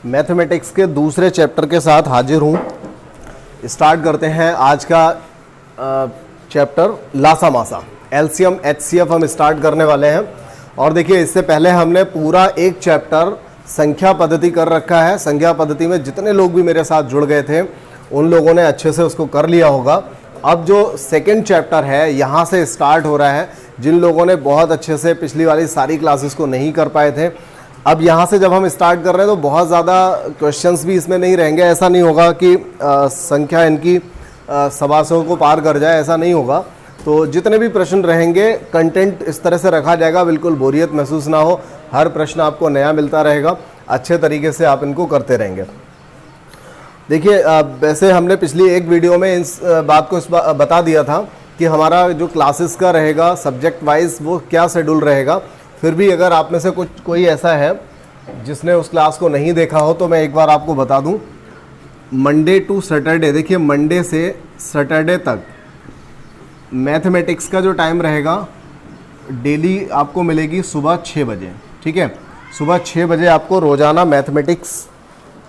Mathematics के दूसरे chapter के साथ हाजिर हूँ। स्टार्ट करते हैं आज का चैप्टर लासा मासा, एलसीएम एचसीएफ हम स्टार्ट करने वाले हैं। और देखिए, इससे पहले हमने पूरा एक चैप्टर संख्या पद्धति कर रखा है। संख्या पद्धति में जितने लोग भी मेरे साथ जुड़ गए थे उन लोगों ने अच्छे से उसको कर लिया होगा। अब जो सेकंड चैप्टर है यहाँ से स्टार्ट हो रहा है। जिन लोगों ने बहुत अच्छे से पिछली वाली सारी क्लासेस को नहीं कर पाए थे, अब यहाँ से जब हम स्टार्ट कर रहे हैं तो बहुत ज़्यादा क्वेश्चंस भी इसमें नहीं रहेंगे। ऐसा नहीं होगा कि संख्या इनकी 125 को पार कर जाए, ऐसा नहीं होगा। तो जितने भी प्रश्न रहेंगे, कंटेंट इस तरह से रखा जाएगा, बिल्कुल बोरियत महसूस ना हो। हर प्रश्न आपको नया मिलता रहेगा, अच्छे तरीके से आप इनको करते रहेंगे। देखिए, वैसे हमने पिछली एक वीडियो में इस बात को बता दिया था कि हमारा जो क्लासेस का रहेगा सब्जेक्ट वाइज वो क्या शेड्यूल रहेगा। फिर भी अगर आप में से कोई ऐसा है जिसने उस क्लास को नहीं देखा हो तो मैं एक बार आपको बता दूं। मंडे टू सैटरडे, देखिए मंडे से सैटरडे तक मैथमेटिक्स का जो टाइम रहेगा डेली आपको मिलेगी सुबह 6 बजे। ठीक है, सुबह 6 बजे आपको रोज़ाना मैथमेटिक्स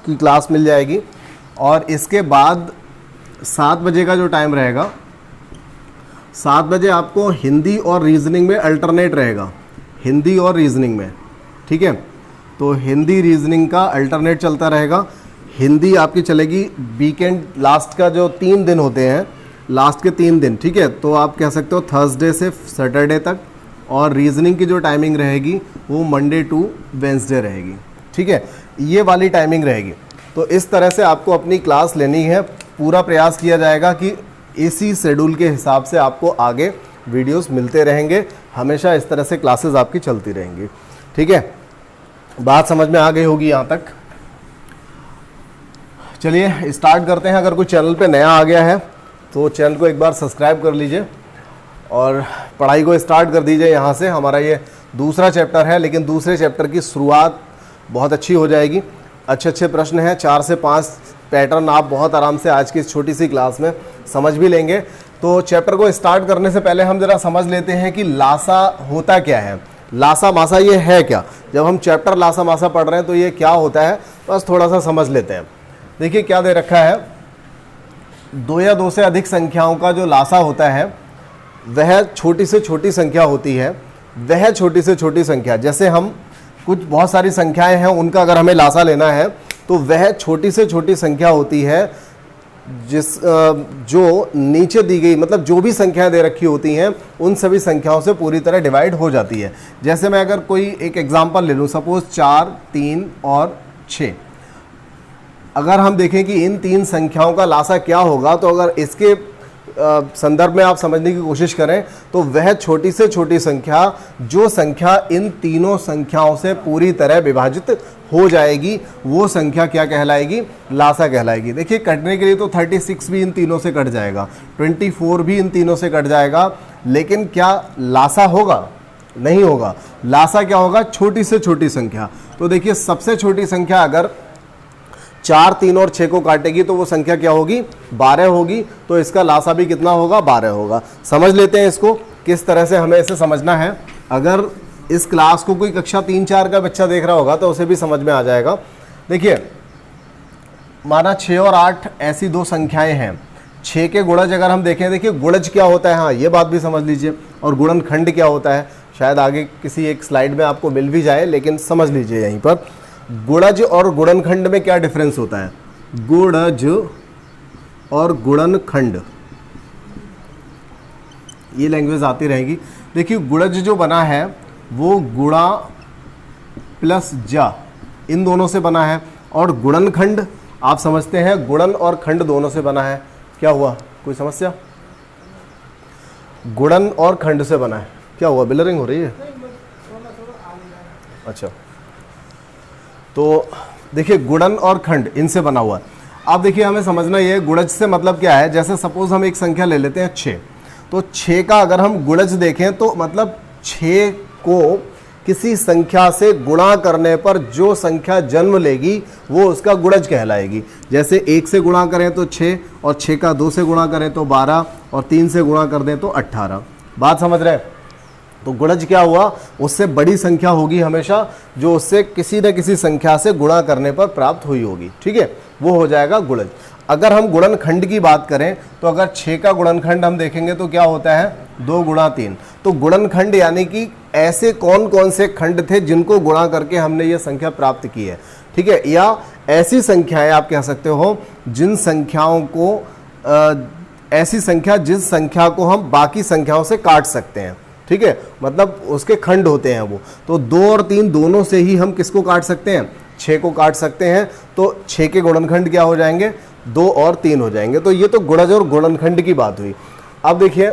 की क्लास मिल जाएगी। और इसके बाद 7 बजे का जो टाइम रहेगा, 7 बजे आपको हिंदी और रीजनिंग में अल्टरनेट रहेगा, हिंदी और रीजनिंग में। ठीक है, तो हिंदी रीजनिंग का अल्टरनेट चलता रहेगा। हिंदी आपकी चलेगी वीकेंड, लास्ट का जो 3 दिन होते हैं, लास्ट के 3 दिन। ठीक है, तो आप कह सकते हो थर्सडे से सैटरडे तक। और रीजनिंग की जो टाइमिंग रहेगी वो मंडे टू वेंसडे रहेगी। ठीक है, ये वाली टाइमिंग रहेगी। तो इस तरह से आपको अपनी क्लास लेनी है। पूरा प्रयास किया जाएगा कि इसी शेड्यूल के हिसाब से आपको आगे वीडियोस मिलते रहेंगे। हमेशा इस तरह से क्लासेस आपकी चलती रहेंगी। ठीक है, बात समझ में आ गई होगी यहाँ तक। चलिए स्टार्ट करते हैं। अगर कोई चैनल पे नया आ गया है तो चैनल को एक बार सब्सक्राइब कर लीजिए और पढ़ाई को स्टार्ट कर दीजिए। यहाँ से हमारा ये दूसरा चैप्टर है, लेकिन दूसरे चैप्टर की शुरुआत बहुत अच्छी हो जाएगी। अच्छे अच्छे प्रश्न हैं, 4 से 5 पैटर्न आप बहुत आराम से आज की इस छोटी सी क्लास में समझ भी लेंगे। तो चैप्टर को स्टार्ट करने से पहले हम ज़रा समझ लेते हैं कि लासा होता क्या है, लासा मासा ये है क्या। जब हम चैप्टर लासा मासा पढ़ रहे हैं तो ये क्या होता है, बस थोड़ा सा समझ लेते हैं। देखिए क्या दे रखा है, 2 या 2 से अधिक संख्याओं का जो लासा होता है वह छोटी से छोटी संख्या होती है। वह छोटी से छोटी संख्या, जैसे हम कुछ बहुत सारी संख्याएं हैं उनका अगर हमें लासा लेना है तो वह छोटी से छोटी संख्या होती है जो नीचे दी गई, मतलब जो भी संख्याएं दे रखी होती हैं उन सभी संख्याओं से पूरी तरह डिवाइड हो जाती है। जैसे मैं अगर कोई एक एग्जांपल ले लूँ, सपोज 4, 3 और 6। अगर हम देखें कि इन 3 संख्याओं का लासा क्या होगा, तो अगर इसके संदर्भ में आप समझने की कोशिश करें तो वह छोटी से छोटी संख्या, जो संख्या इन तीनों संख्याओं से पूरी तरह विभाजित हो जाएगी, वो संख्या क्या कहलाएगी, लासा कहलाएगी। देखिए कटने के लिए तो 36 भी इन तीनों से कट जाएगा, 24 भी इन तीनों से कट जाएगा, लेकिन क्या लासा होगा? नहीं होगा। लासा क्या होगा? छोटी से छोटी संख्या। तो देखिए सबसे छोटी संख्या अगर 4, 3 और 6 को काटेगी तो वो संख्या क्या होगी? 12 होगी। तो इसका लासा भी कितना होगा? 12 होगा। समझ लेते हैं इसको, किस तरह से हमें इसे समझना है। अगर इस क्लास को कोई कक्षा 3-4 का बच्चा देख रहा होगा तो उसे भी समझ में आ जाएगा। देखिए माना 6 और 8 ऐसी 2 संख्याएं हैं। 6 के गुणज अगर हम देखें, देखिए गुणज क्या होता है, हाँ ये बात भी समझ लीजिए। और गुणनखंड क्या होता है, शायद आगे किसी एक स्लाइड में आपको मिल भी जाए, लेकिन समझ लीजिए यहीं पर। गुणज और गुणनखंड में क्या डिफरेंस होता है? गुणज और गुणनखंड, ये लैंग्वेज आती रहेगी। देखिए गुणज जो बना है वो गुणा प्लस जा, इन दोनों से बना है। और गुणनखंड आप समझते हैं गुणन और खंड दोनों से बना है। क्या हुआ, कोई समस्या? गुणन और खंड से बना है। क्या हुआ, बिलरिंग हो रही है? अच्छा, तो देखिए गुणन और खंड इनसे बना हुआ है। अब देखिए हमें समझना ये गुणज से मतलब क्या है। जैसे सपोज हम एक संख्या ले लेते हैं 6, तो 6 का अगर हम गुणज देखें तो मतलब 6 को किसी संख्या से गुणा करने पर जो संख्या जन्म लेगी वो उसका गुणज कहलाएगी। जैसे 1 से गुणा करें तो 6, और 6 का 2 से गुणा करें तो 12, और 3 से गुणा कर दें तो 18। बात समझ रहे हैं? तो गुणज क्या हुआ, उससे बड़ी संख्या होगी हमेशा, जो उससे किसी न किसी संख्या से गुणा करने पर प्राप्त हुई होगी, ठीक है, वो हो जाएगा गुणज। अगर हम गुणनखंड की बात करें तो अगर 6 का गुणनखंड हम देखेंगे तो क्या होता है 2 गुणा 3। तो गुणनखंड यानी कि ऐसे कौन कौन से खंड थे जिनको गुणा करके हमने ये संख्या प्राप्त की है, ठीक है, या ऐसी संख्याएं आप कह सकते हो जिन संख्याओं को ऐसी संख्या जिस संख्या को हम बाकी संख्याओं से काट सकते हैं, ठीक है, मतलब उसके खंड होते हैं वो। तो 2 और 3 दोनों से ही हम किसको काट सकते हैं, 6 को काट सकते हैं। तो 6 के गुणनखंड क्या हो जाएंगे, 2 और 3 हो जाएंगे। तो ये तो गुणज और गुणनखंड की बात हुई। अब देखिए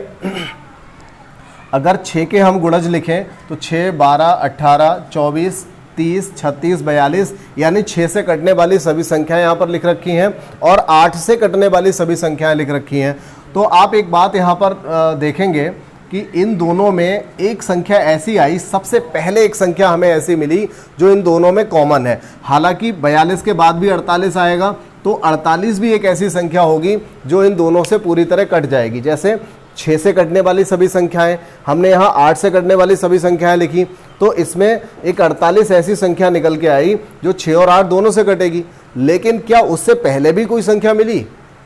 अगर 6 के हम गुणज लिखें तो 6, 12, 18, 24, 30, 36, 42 यानी 6 से कटने वाली सभी संख्याएं यहाँ पर लिख रखी हैं और 8 से कटने वाली सभी संख्याएं लिख रखी हैं। तो आप एक बात यहाँ पर देखेंगे कि इन दोनों में एक संख्या ऐसी आई, सबसे पहले एक संख्या हमें ऐसी मिली जो इन दोनों में कॉमन है। हालांकि 42 के बाद भी 48 आएगा, तो 48 भी एक ऐसी संख्या होगी जो इन दोनों से पूरी तरह कट जाएगी। जैसे 6 से कटने वाली सभी संख्याएं, हमने यहाँ 8 से कटने वाली सभी संख्याएं लिखी, तो इसमें एक 48 ऐसी संख्या निकल के आई जो 6 और 8 दोनों से कटेगी। लेकिन क्या उससे पहले भी कोई संख्या मिली,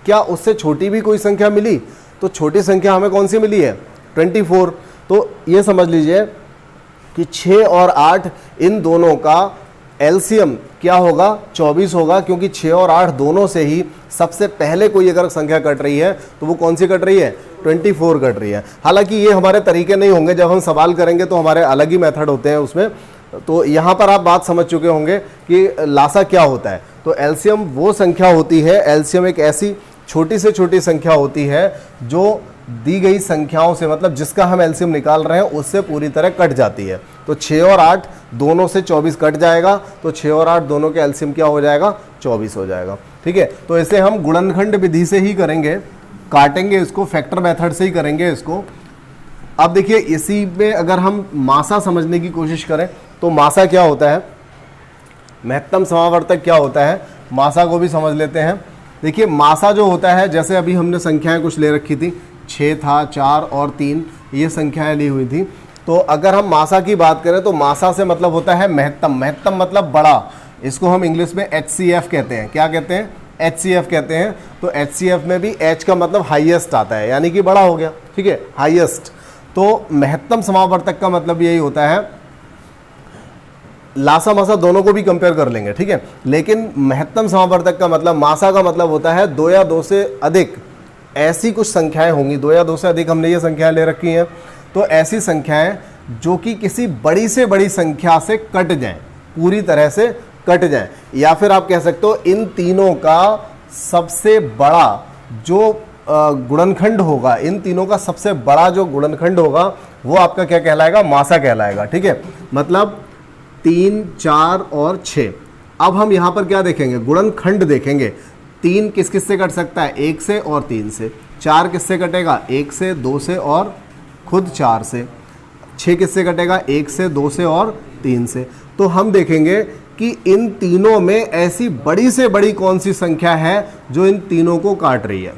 क्या उससे छोटी भी कोई संख्या मिली? तो छोटी संख्या हमें कौन सी मिली है, 24। तो ये समझ लीजिए कि 6 और 8 इन दोनों का एलसीएम क्या होगा, 24 होगा, क्योंकि 6 और 8 दोनों से ही सबसे पहले कोई अगर संख्या कट रही है तो वो कौन सी कट रही है, 24 कट रही है। हालांकि ये हमारे तरीके नहीं होंगे, जब हम सवाल करेंगे तो हमारे अलग ही मेथड होते हैं उसमें। तो यहाँ पर आप बात समझ चुके होंगे कि लासा क्या होता है। तो एलसीएम वो संख्या होती है, एलसीएम एक ऐसी छोटी से छोटी संख्या होती है जो दी गई संख्याओं से, मतलब जिसका हम एलसीएम निकाल रहे हैं उससे पूरी तरह कट जाती है। तो 6 और 8 दोनों से 24 कट जाएगा, तो 6 और 8 दोनों के एलसीएम क्या हो जाएगा, 24 हो जाएगा, ठीक है। तो इसे हम गुणनखंड विधि से ही करेंगे, काटेंगे इसको, फैक्टर मेथड से ही करेंगे इसको। अब देखिए इसी में अगर हम मासा समझने की कोशिश करें तो मासा क्या होता है, महत्तम समावर्तक क्या होता है, मासा को भी समझ लेते हैं। देखिए मासा जो होता है, जैसे अभी हमने संख्याएं कुछ ले रखी थी, 6 था, 4 और 3 ये संख्याएं ली हुई थी। तो अगर हम मासा की बात करें तो मासा से मतलब होता है महत्तम, महत्तम मतलब बड़ा। इसको हम इंग्लिश में HCF कहते हैं। क्या कहते हैं, HCF कहते हैं। तो HCF में भी H का मतलब हाईएस्ट आता है, यानी कि बड़ा हो गया, ठीक है, हाईएस्ट। तो महत्तम समावर्तक का मतलब यही होता है। लासा मासा दोनों को भी कंपेयर कर लेंगे, ठीक है, लेकिन महत्तम समावर्तक का मतलब, मासा का मतलब होता है 2 या 2 से अधिक ऐसी कुछ संख्याएं होंगी, 2 या 2 से अधिक हमने ये संख्याएं ले रखी हैं। तो ऐसी संख्याएं जो कि किसी बड़ी से बड़ी संख्या से कट जाएं, पूरी तरह से कट जाएं, या फिर आप कह सकते हो इन तीनों का सबसे बड़ा जो गुणनखंड होगा, इन तीनों का सबसे बड़ा जो गुणनखंड होगा वो आपका क्या कहलाएगा, मासा कहलाएगा, ठीक है। मतलब 3, 4 और 6। अब हम यहाँ पर क्या देखेंगे, गुणनखंड देखेंगे। 3 किस किस से कट सकता है, 1 से और 3 से। 4 किस से कटेगा, 1 से, 2 से और खुद 4 से। 6 किस से कटेगा, 1 से, 2 से और 3 से। तो हम देखेंगे कि इन तीनों में ऐसी बड़ी से बड़ी कौन सी संख्या है जो इन तीनों को काट रही है,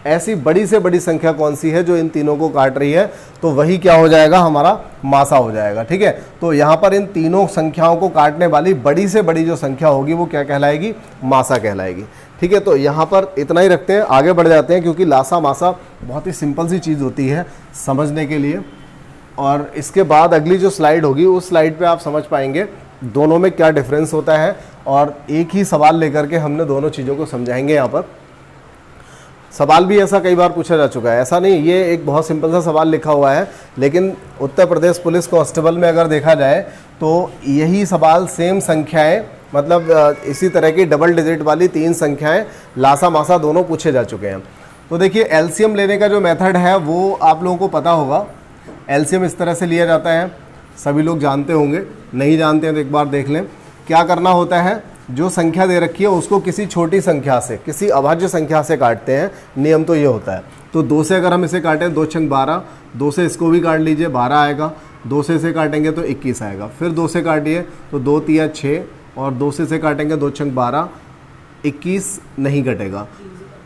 ऐसी बड़ी से बड़ी संख्या कौन सी है जो इन तीनों को काट रही है। तो वही क्या हो जाएगा, हमारा मासा हो जाएगा, ठीक है। तो यहाँ पर इन तीनों संख्याओं को काटने वाली बड़ी से बड़ी जो संख्या होगी वो क्या कहलाएगी, मासा कहलाएगी, ठीक है। तो यहाँ पर इतना ही रखते हैं, आगे बढ़ जाते हैं, क्योंकि लासा मासा बहुत ही सिंपल सी चीज़ होती है समझने के लिए। और इसके बाद अगली जो स्लाइड होगी उस स्लाइड पे आप समझ पाएंगे दोनों में क्या डिफरेंस होता है, और एक ही सवाल लेकर के हमने दोनों चीज़ों को समझाएंगे। यहाँ पर सवाल भी ऐसा कई बार पूछा जा चुका है, ऐसा नहीं, ये एक बहुत सिंपल सा सवाल लिखा हुआ है, लेकिन उत्तर प्रदेश पुलिस कांस्टेबल में अगर देखा जाए तो यही सवाल सेम संख्याएं, मतलब इसी तरह की डबल डिजिट वाली 3 संख्याएं लासा मासा दोनों पूछे जा चुके हैं। तो देखिए एलसीएम लेने का जो मेथड है वो आप लोगों को पता होगा। एलसीएम इस तरह से लिया जाता है, सभी लोग जानते होंगे, नहीं जानते हैं तो एक बार देख लें। क्या करना होता है, जो संख्या दे रखी है उसको किसी छोटी संख्या से, किसी अभाज्य संख्या से काटते हैं। नियम तो ये होता है। तो 2 से अगर हम इसे काटें, 2 छंग 12, 2 से इसको भी काट लीजिए, 12 आएगा। 2 से इसे काटेंगे तो 21 आएगा। फिर 2 से काटिए तो 2 तिया 6, और 2 से इसे काटेंगे 2 छंग 12, 21 नहीं कटेगा।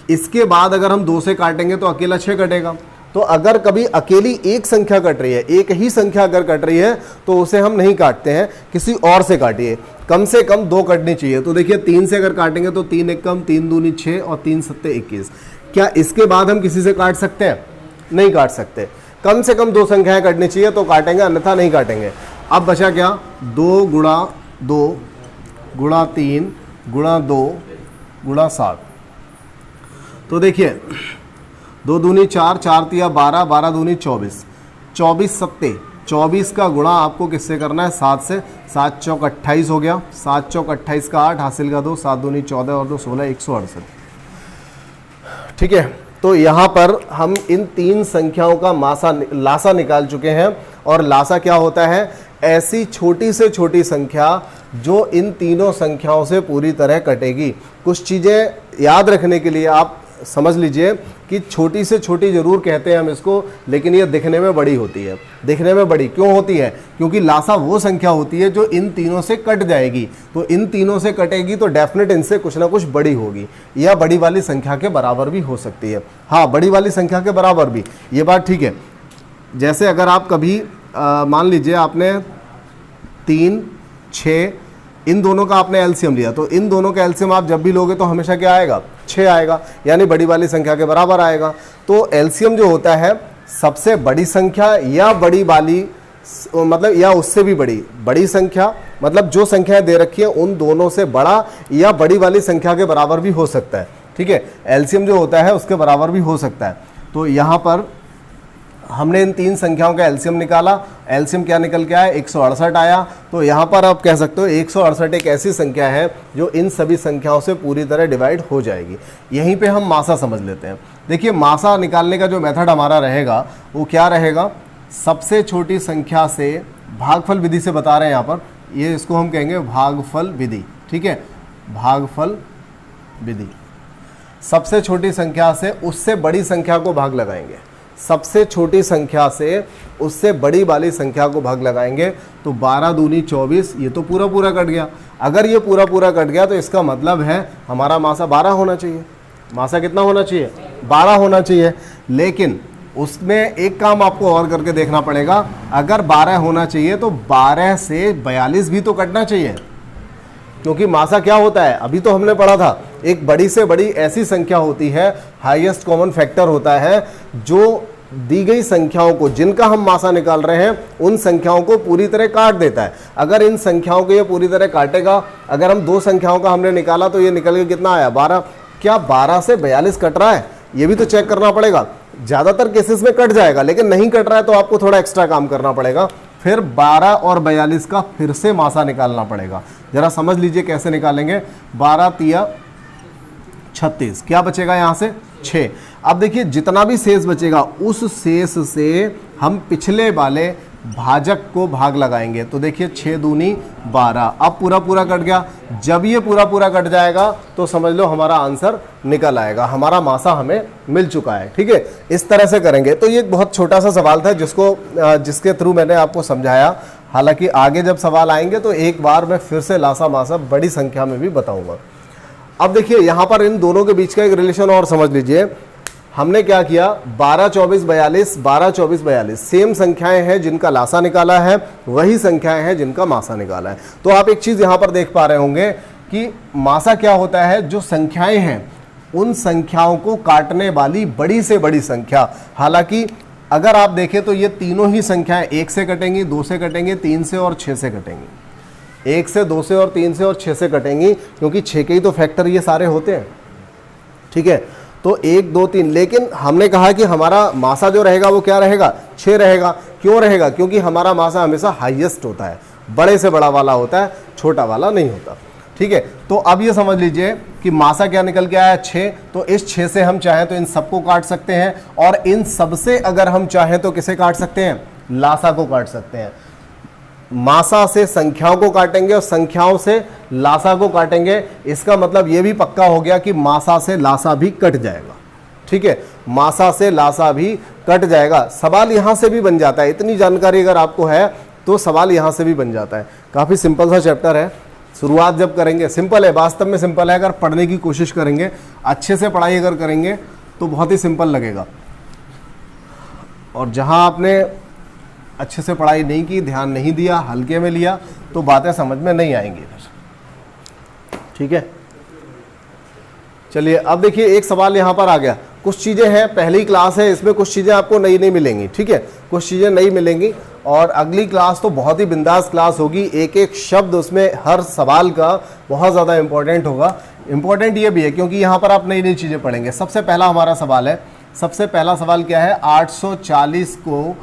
इसके बाद अगर हम 2 से काटेंगे तो अकेला 6 कटेगा। तो अगर कभी अकेली एक संख्या कट रही है, एक ही संख्या अगर कट रही है तो उसे हम नहीं काटते हैं, किसी और से काटिए। कम से कम 2 कटनी चाहिए। तो देखिए 3 से अगर काटेंगे तो 3 एक कम, 3 दूनी 6 और 3 सत्ते 21। क्या इसके बाद हम किसी से काट सकते हैं? नहीं काट सकते। कम से कम 2 संख्याएं कटनी चाहिए तो काटेंगे, अन्यथा नहीं काटेंगे। अब बचा क्या? 2 गुणा 2 गुणा 3 गुणा 2 गुणा 7। तो देखिए 2 दूनी 4, 4 तिया 12, 12 दूनी 24, 24 सत्ते 24 का गुणा आपको किससे करना है? 7 से। 7 चौक 28 हो गया, 7 चौक 28 का 8 हासिल का 2, 7 दूनी 14 और 2 16, 168। ठीक है, तो यहाँ पर हम इन 3 संख्याओं का लासा निकाल चुके हैं। और लासा क्या होता है? ऐसी छोटी से छोटी संख्या जो इन तीनों संख्याओं से पूरी तरह कटेगी। कुछ चीज़ें याद रखने के लिए आप समझ लीजिए कि छोटी से छोटी जरूर कहते हैं हम इसको, लेकिन ये दिखने में बड़ी होती है। दिखने में बड़ी क्यों होती है? क्योंकि लासा वो संख्या होती है जो इन तीनों से कट जाएगी। तो इन तीनों से कटेगी तो डेफिनेट इनसे कुछ ना कुछ बड़ी होगी, या बड़ी वाली संख्या के बराबर भी हो सकती है। हाँ, बड़ी वाली संख्या के बराबर भी, ये बात ठीक है। जैसे अगर आप कभी मान लीजिए आपने 3, 6 इन दोनों का आपने एलसीएम लिया, तो इन दोनों का एलसीएम आप जब भी लोगे तो हमेशा क्या आएगा? 6 आएगा, यानी बड़ी वाली संख्या के बराबर आएगा। तो एलसीएम जो होता है सबसे बड़ी संख्या या बड़ी वाली, मतलब या उससे भी बड़ी संख्या, मतलब जो संख्याएं दे रखी है उन दोनों से बड़ा या बड़ी वाली संख्या के बराबर भी हो सकता है। ठीक है, एलसीएम जो होता है उसके बराबर भी हो सकता है। तो यहाँ पर हमने इन 3 संख्याओं का एलसीएम निकाला। एलसीएम क्या निकल के आया? 168 आया। तो यहाँ पर आप कह सकते हो 168 एक ऐसी संख्या है जो इन सभी संख्याओं से पूरी तरह डिवाइड हो जाएगी। यहीं पे हम मासा समझ लेते हैं। देखिए मासा निकालने का जो मेथड हमारा रहेगा वो क्या रहेगा? सबसे छोटी संख्या से भागफल विधि से बता रहे हैं यहाँ पर, ये इसको हम कहेंगे भागफल विधि। ठीक है, भागफल विधि। सबसे छोटी संख्या से उससे बड़ी संख्या को भाग लगाएंगे। सबसे छोटी संख्या से उससे बड़ी वाली संख्या को भाग लगाएंगे। तो 12 दूनी 24, ये तो पूरा पूरा कट गया। अगर ये पूरा पूरा कट गया तो इसका मतलब है हमारा मासा 12 होना चाहिए। मासा कितना होना चाहिए? 12 होना चाहिए। लेकिन उसमें एक काम आपको और करके देखना पड़ेगा। अगर 12 होना चाहिए तो 12 से 42 भी तो कटना चाहिए, क्योंकि मासा क्या होता है? अभी तो हमने पढ़ा था, एक बड़ी से बड़ी ऐसी संख्या होती है, हाईएस्ट कॉमन फैक्टर होता है, जो दी गई संख्याओं को, जिनका हम मासा निकाल रहे हैं, उन संख्याओं को पूरी तरह काट देता है। अगर इन संख्याओं को ये पूरी तरह काटेगा, अगर हम 2 संख्याओं का हमने निकाला तो ये निकल के कितना आया? 12। क्या 12 से 42 कट रहा है? ये भी तो चेक करना पड़ेगा। ज़्यादातर केसेस में कट जाएगा, लेकिन नहीं कट रहा है तो आपको थोड़ा एक्स्ट्रा काम करना पड़ेगा। फिर 12 और 42 का फिर से मासा निकालना पड़ेगा। जरा समझ लीजिए कैसे निकालेंगे। 12 तिया 36, क्या बचेगा यहाँ से? 6। अब देखिए जितना भी शेष बचेगा उस शेष से हम पिछले वाले भाजक को भाग लगाएंगे। तो देखिए 6 दूनी 12, अब पूरा पूरा कट गया। जब ये पूरा पूरा कट जाएगा तो समझ लो हमारा आंसर निकल आएगा, हमारा मासा हमें मिल चुका है। ठीक है, इस तरह से करेंगे। तो ये एक बहुत छोटा सा सवाल था जिसके थ्रू मैंने आपको समझाया। हालांकि आगे जब सवाल आएंगे तो एक बार मैं फिर से लासा मासा बड़ी संख्या में भी बताऊंगा। अब देखिए यहाँ पर इन दोनों के बीच का एक रिलेशन और समझ लीजिए। हमने क्या किया? 12 24 42, 12 24 42 सेम संख्याएं हैं जिनका लासा निकाला है, वही संख्याएं हैं जिनका मासा निकाला है। तो आप एक चीज यहां पर देख पा रहे होंगे कि मासा क्या होता है? जो संख्याएं हैं उन संख्याओं को काटने वाली बड़ी से बड़ी संख्या। हालांकि अगर आप देखें तो ये तीनों ही संख्याएं 1 से कटेंगी, 2 से कटेंगी, 3 से और 6 से कटेंगी। 1 से, 2 से और 3 से और 6 से कटेंगी, क्योंकि 6 के ही तो फैक्टर ये सारे होते हैं। ठीक है, तो 1 2 3, लेकिन हमने कहा कि हमारा मासा जो रहेगा वो क्या रहेगा? 6 रहेगा। क्यों रहेगा? क्योंकि हमारा मासा हमेशा हाईएस्ट होता है, बड़े से बड़ा वाला होता है, छोटा वाला नहीं होता। ठीक है, तो अब ये समझ लीजिए कि मासा क्या निकल के आया? 6। तो इस 6 से हम चाहें तो इन सबको काट सकते हैं, और इन सब से अगर हम चाहें तो किसे काट सकते हैं? लासा को काट सकते हैं। मासा से संख्याओं को काटेंगे और संख्याओं से लासा को काटेंगे। इसका मतलब ये भी पक्का हो गया कि मासा से लासा भी कट जाएगा। ठीक है, मासा से लासा भी कट जाएगा। सवाल यहां से भी बन जाता है। इतनी जानकारी अगर आपको है तो सवाल यहां से भी बन जाता है। काफी सिंपल सा चैप्टर है। शुरुआत जब करेंगे, सिंपल है, वास्तव में सिंपल है। अगर पढ़ने की कोशिश करेंगे, अच्छे से पढ़ाई अगर करेंगे तो बहुत ही सिंपल लगेगा। और जहाँ आपने अच्छे से पढ़ाई नहीं की, ध्यान नहीं दिया, हल्के में लिया, तो बातें समझ में नहीं आएंगी फिर। ठीक है, चलिए अब देखिए एक सवाल यहाँ पर आ गया। कुछ चीज़ें हैं, पहली क्लास है, इसमें कुछ चीज़ें आपको नई नहीं मिलेंगी। ठीक है, कुछ चीज़ें नई मिलेंगी और अगली क्लास तो बहुत ही बिंदास क्लास होगी। एक एक शब्द उसमें, हर सवाल का बहुत ज़्यादा इंपॉर्टेंट होगा। इंपॉर्टेंट ये भी है क्योंकि यहाँ पर आप नई नई चीज़ें पढ़ेंगे। सबसे पहला हमारा सवाल है, सबसे पहला सवाल क्या है, 840 को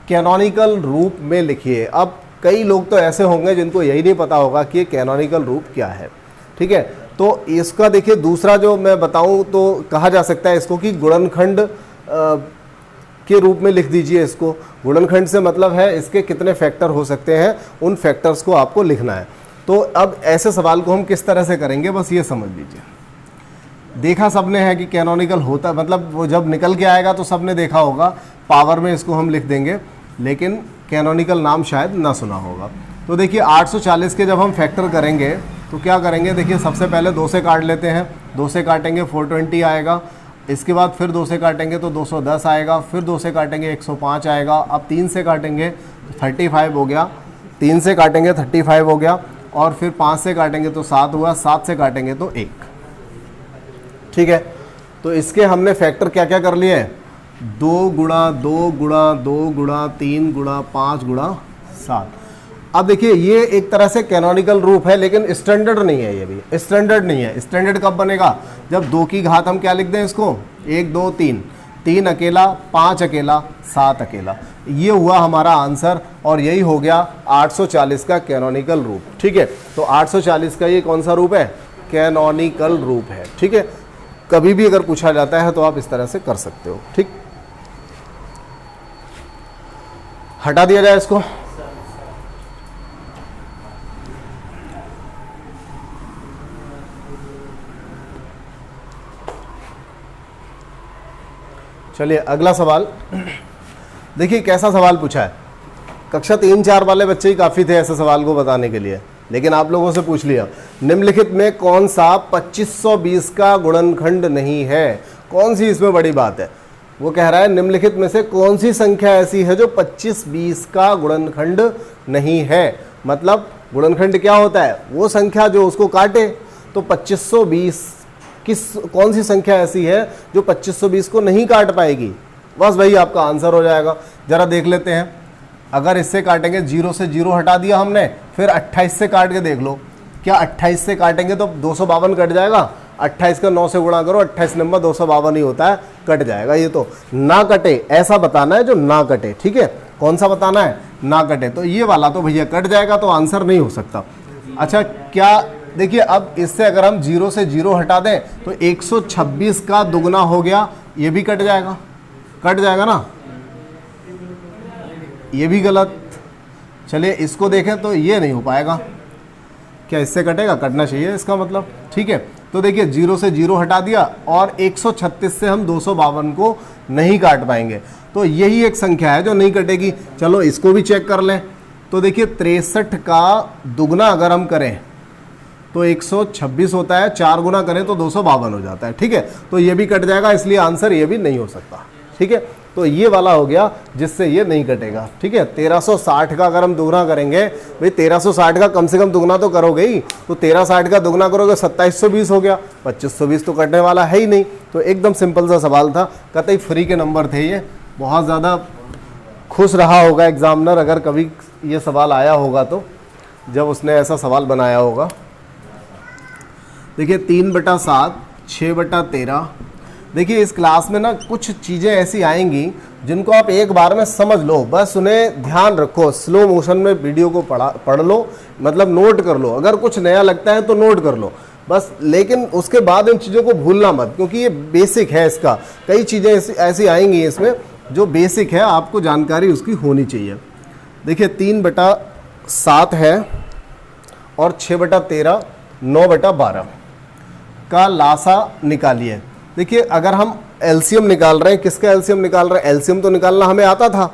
कैनोनिकल रूप में लिखिए। अब कई लोग तो ऐसे होंगे जिनको यही नहीं पता होगा कि कैनोनिकल रूप क्या है। ठीक है, तो इसका देखिए दूसरा जो मैं बताऊं तो कहा जा सकता है इसको कि गुणनखंड के रूप में लिख दीजिए इसको। गुणनखंड से मतलब है इसके कितने फैक्टर हो सकते हैं, उन फैक्टर्स को आपको लिखना है। तो अब ऐसे सवाल को हम किस तरह से करेंगे, बस ये समझ लीजिए। देखा सबने है कि कैनोनिकल होता, मतलब वो जब निकल के आएगा तो सबने देखा होगा, पावर में इसको हम लिख देंगे, लेकिन कैनोनिकल नाम शायद ना सुना होगा। तो देखिए 840 के जब हम फैक्टर करेंगे तो क्या करेंगे, देखिए सबसे पहले 2 से काट लेते हैं। 2 से काटेंगे 420 आएगा, इसके बाद फिर 2 से काटेंगे तो 210 आएगा, फिर 2 से काटेंगे 105 आएगा। अब 3 से काटेंगे तो 35 हो गया, 3 से काटेंगे 35 हो गया, और फिर 5 से काटेंगे तो 7 हुआ, 7 से काटेंगे तो 1। ठीक है, तो इसके हमने फैक्टर क्या क्या कर लिए हैं, 2 गुणा 2 गुणा 2 गुणा 3 गुणा 5 गुणा 7। अब देखिए ये एक तरह से कैनोनिकल रूप है, लेकिन स्टैंडर्ड नहीं है। ये भी स्टैंडर्ड नहीं है। स्टैंडर्ड कब बनेगा, जब 2 की घात हम क्या लिख दें इसको, 1 2 3, 3 अकेला, 5 अकेला, 7 अकेला। ये हुआ हमारा आंसर और यही हो गया 840 का कैनोनिकल रूप। ठीक है, तो 840 का ये कौन सा रूप है, कैनोनिकल रूप है। ठीक है, कभी भी अगर पूछा जाता है तो आप इस तरह से कर सकते हो। ठीक, हटा दिया जाए इसको। चलिए अगला सवाल देखिए कैसा सवाल पूछा है। कक्षा 3-4 वाले बच्चे ही काफ़ी थे ऐसे सवाल को बताने के लिए, लेकिन आप लोगों से पूछ लिया, निम्नलिखित में कौन सा 2520 का गुणनखंड नहीं है। कौन सी इसमें बड़ी बात है, वो कह रहा है निम्नलिखित में से कौन सी संख्या ऐसी है जो 2520 का गुणनखंड नहीं है। मतलब गुणनखंड क्या होता है, वो संख्या जो उसको काटे। तो 2520 कौन सी संख्या ऐसी है जो 2520 को नहीं काट पाएगी, बस वही आपका आंसर हो जाएगा। जरा देख लेते हैं, अगर इससे काटेंगे, 0 से 0 हटा दिया हमने, फिर 28 से काट के देख लो, क्या 28 से काटेंगे तो 252 कट जाएगा। 28 का 9 से गुणा करो, 28 नंबर 252 ही होता है, कट जाएगा। ये तो ना कटे ऐसा बताना है जो ना कटे। ठीक है, कौन सा बताना है, ना कटे। तो ये वाला तो भैया कट जाएगा, तो आंसर नहीं हो सकता। अच्छा, क्या देखिए अब इससे अगर हम 0 से 0 हटा दें तो 126 का दुगना हो गया, ये भी कट जाएगा, कट जाएगा ना, ये भी गलत। चलिए इसको देखें तो ये नहीं हो पाएगा, क्या इससे कटेगा, कटना चाहिए इसका मतलब। ठीक है, तो देखिए 0 से 0 हटा दिया और 136 से हम 252 को नहीं काट पाएंगे, तो यही एक संख्या है जो नहीं कटेगी। चलो इसको भी चेक कर लें। तो देखिए 63 का दुगना अगर हम करें तो 126 होता है, 4 गुना करें तो 252 हो जाता है। ठीक है, तो ये भी कट जाएगा, इसलिए आंसर ये भी नहीं हो सकता। ठीक है, तो ये वाला हो गया जिससे ये नहीं कटेगा। ठीक है, 1360 का अगर हम दुगना करेंगे, भाई 1360 का कम से कम दुगना तो करोगे ही, तो 1360 का दुगना करोगे 2720 हो गया, 2520 तो कटने वाला है ही नहीं। तो एकदम सिंपल सा सवाल था, कतई फ्री के नंबर थे ये। बहुत ज़्यादा खुश रहा होगा एग्जामिनर अगर कभी ये सवाल आया होगा तो, जब उसने ऐसा सवाल बनाया होगा। देखिए 3/7, 6/13। देखिए इस क्लास में ना कुछ चीज़ें ऐसी आएंगी जिनको आप एक बार में समझ लो, बस उन्हें ध्यान रखो, स्लो मोशन में वीडियो को पढ़ लो, मतलब नोट कर लो। अगर कुछ नया लगता है तो नोट कर लो बस, लेकिन उसके बाद इन चीज़ों को भूलना मत, क्योंकि ये बेसिक है इसका। कई चीज़ें ऐसी आएंगी इसमें जो बेसिक है, आपको जानकारी उसकी होनी चाहिए। देखिए 3/7 है और 6/13, 9/12 का लासा निकालिए। देखिए अगर हम एलसीएम निकाल रहे हैं, किसका एलसीएम निकाल रहे हैं, एलसीएम तो निकालना हमें आता था।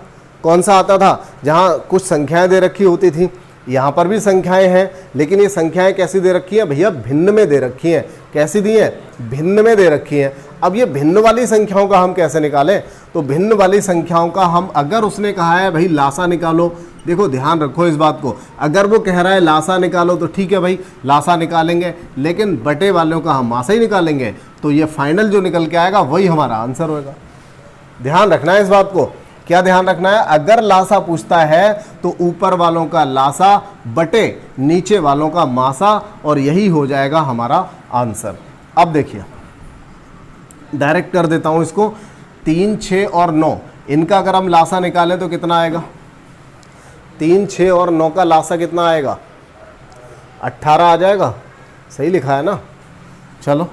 कौन सा आता था, जहाँ कुछ संख्याएं दे रखी होती थी। यहाँ पर भी संख्याएं हैं, लेकिन ये संख्याएं कैसी दे रखी हैं भैया, भिन्न में दे रखी हैं। कैसी दी हैं, भिन्न में दे रखी हैं। अब ये भिन्न वाली संख्याओं का हम कैसे निकालें? तो भिन्न वाली संख्याओं का हम, अगर उसने कहा है भाई लासा निकालो, देखो ध्यान रखो इस बात को, अगर वो कह रहा है लासा निकालो तो ठीक है भाई लासा निकालेंगे, लेकिन बटे वालों का हम मासा ही निकालेंगे, तो ये फाइनल जो निकल के आएगा वही हमारा आंसर होगा। ध्यान रखना है इस बात को। क्या ध्यान रखना है? अगर लासा पूछता है तो ऊपर वालों का लासा बटे नीचे वालों का मासा, और यही हो जाएगा हमारा आंसर। अब देखिए डायरेक्ट कर देता हूं इसको, 3, 6 और 9, इनका अगर हम लासा निकालें तो कितना आएगा? 3, 6 और 9 का लासा कितना आएगा? 18 आ जाएगा। सही लिखा है ना? चलो,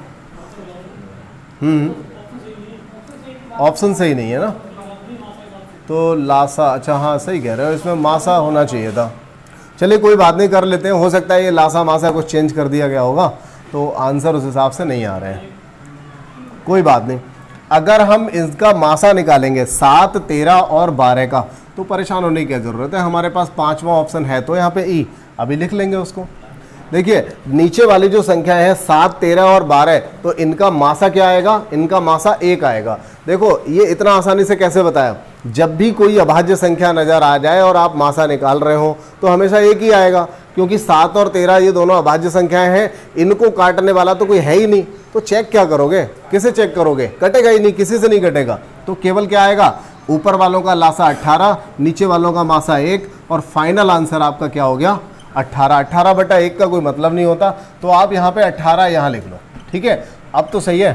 ऑप्शन सही नहीं है ना, तो लासा, अच्छा हाँ सही कह रहे हो, इसमें मासा होना चाहिए था। चलिए कोई बात नहीं, कर लेते हैं, हो सकता है ये लासा मासा कुछ चेंज कर दिया गया होगा तो आंसर उस हिसाब से नहीं आ रहे हैं, कोई बात नहीं। अगर हम इसका मासा निकालेंगे 7, 13 और 12 का, तो परेशान होने की क्या ज़रूरत है, हमारे पास 5वां ऑप्शन है, तो यहाँ पे ई अभी लिख लेंगे उसको। देखिए नीचे वाली जो संख्या है 7, 13 और 12, तो इनका मासा क्या आएगा? इनका मासा 1 आएगा। देखो ये इतना आसानी से कैसे बताया, जब भी कोई अभाज्य संख्या नज़र आ जाए और आप मासा निकाल रहे हो तो हमेशा 1 ही आएगा, क्योंकि 7 और 13 ये दोनों अभाज्य संख्याएं हैं, इनको काटने वाला तो कोई है ही नहीं, तो चेक क्या करोगे? किसे चेक करोगे? कटेगा ही नहीं, किसी से नहीं कटेगा, तो केवल क्या आएगा? ऊपर वालों का लासा 18, नीचे वालों का मासा 1, और फाइनल आंसर आपका क्या हो गया? 18। 18 बटा 1 का कोई मतलब नहीं होता, तो आप यहाँ पे 18 यहाँ लिख लो। ठीक है, अब तो सही है।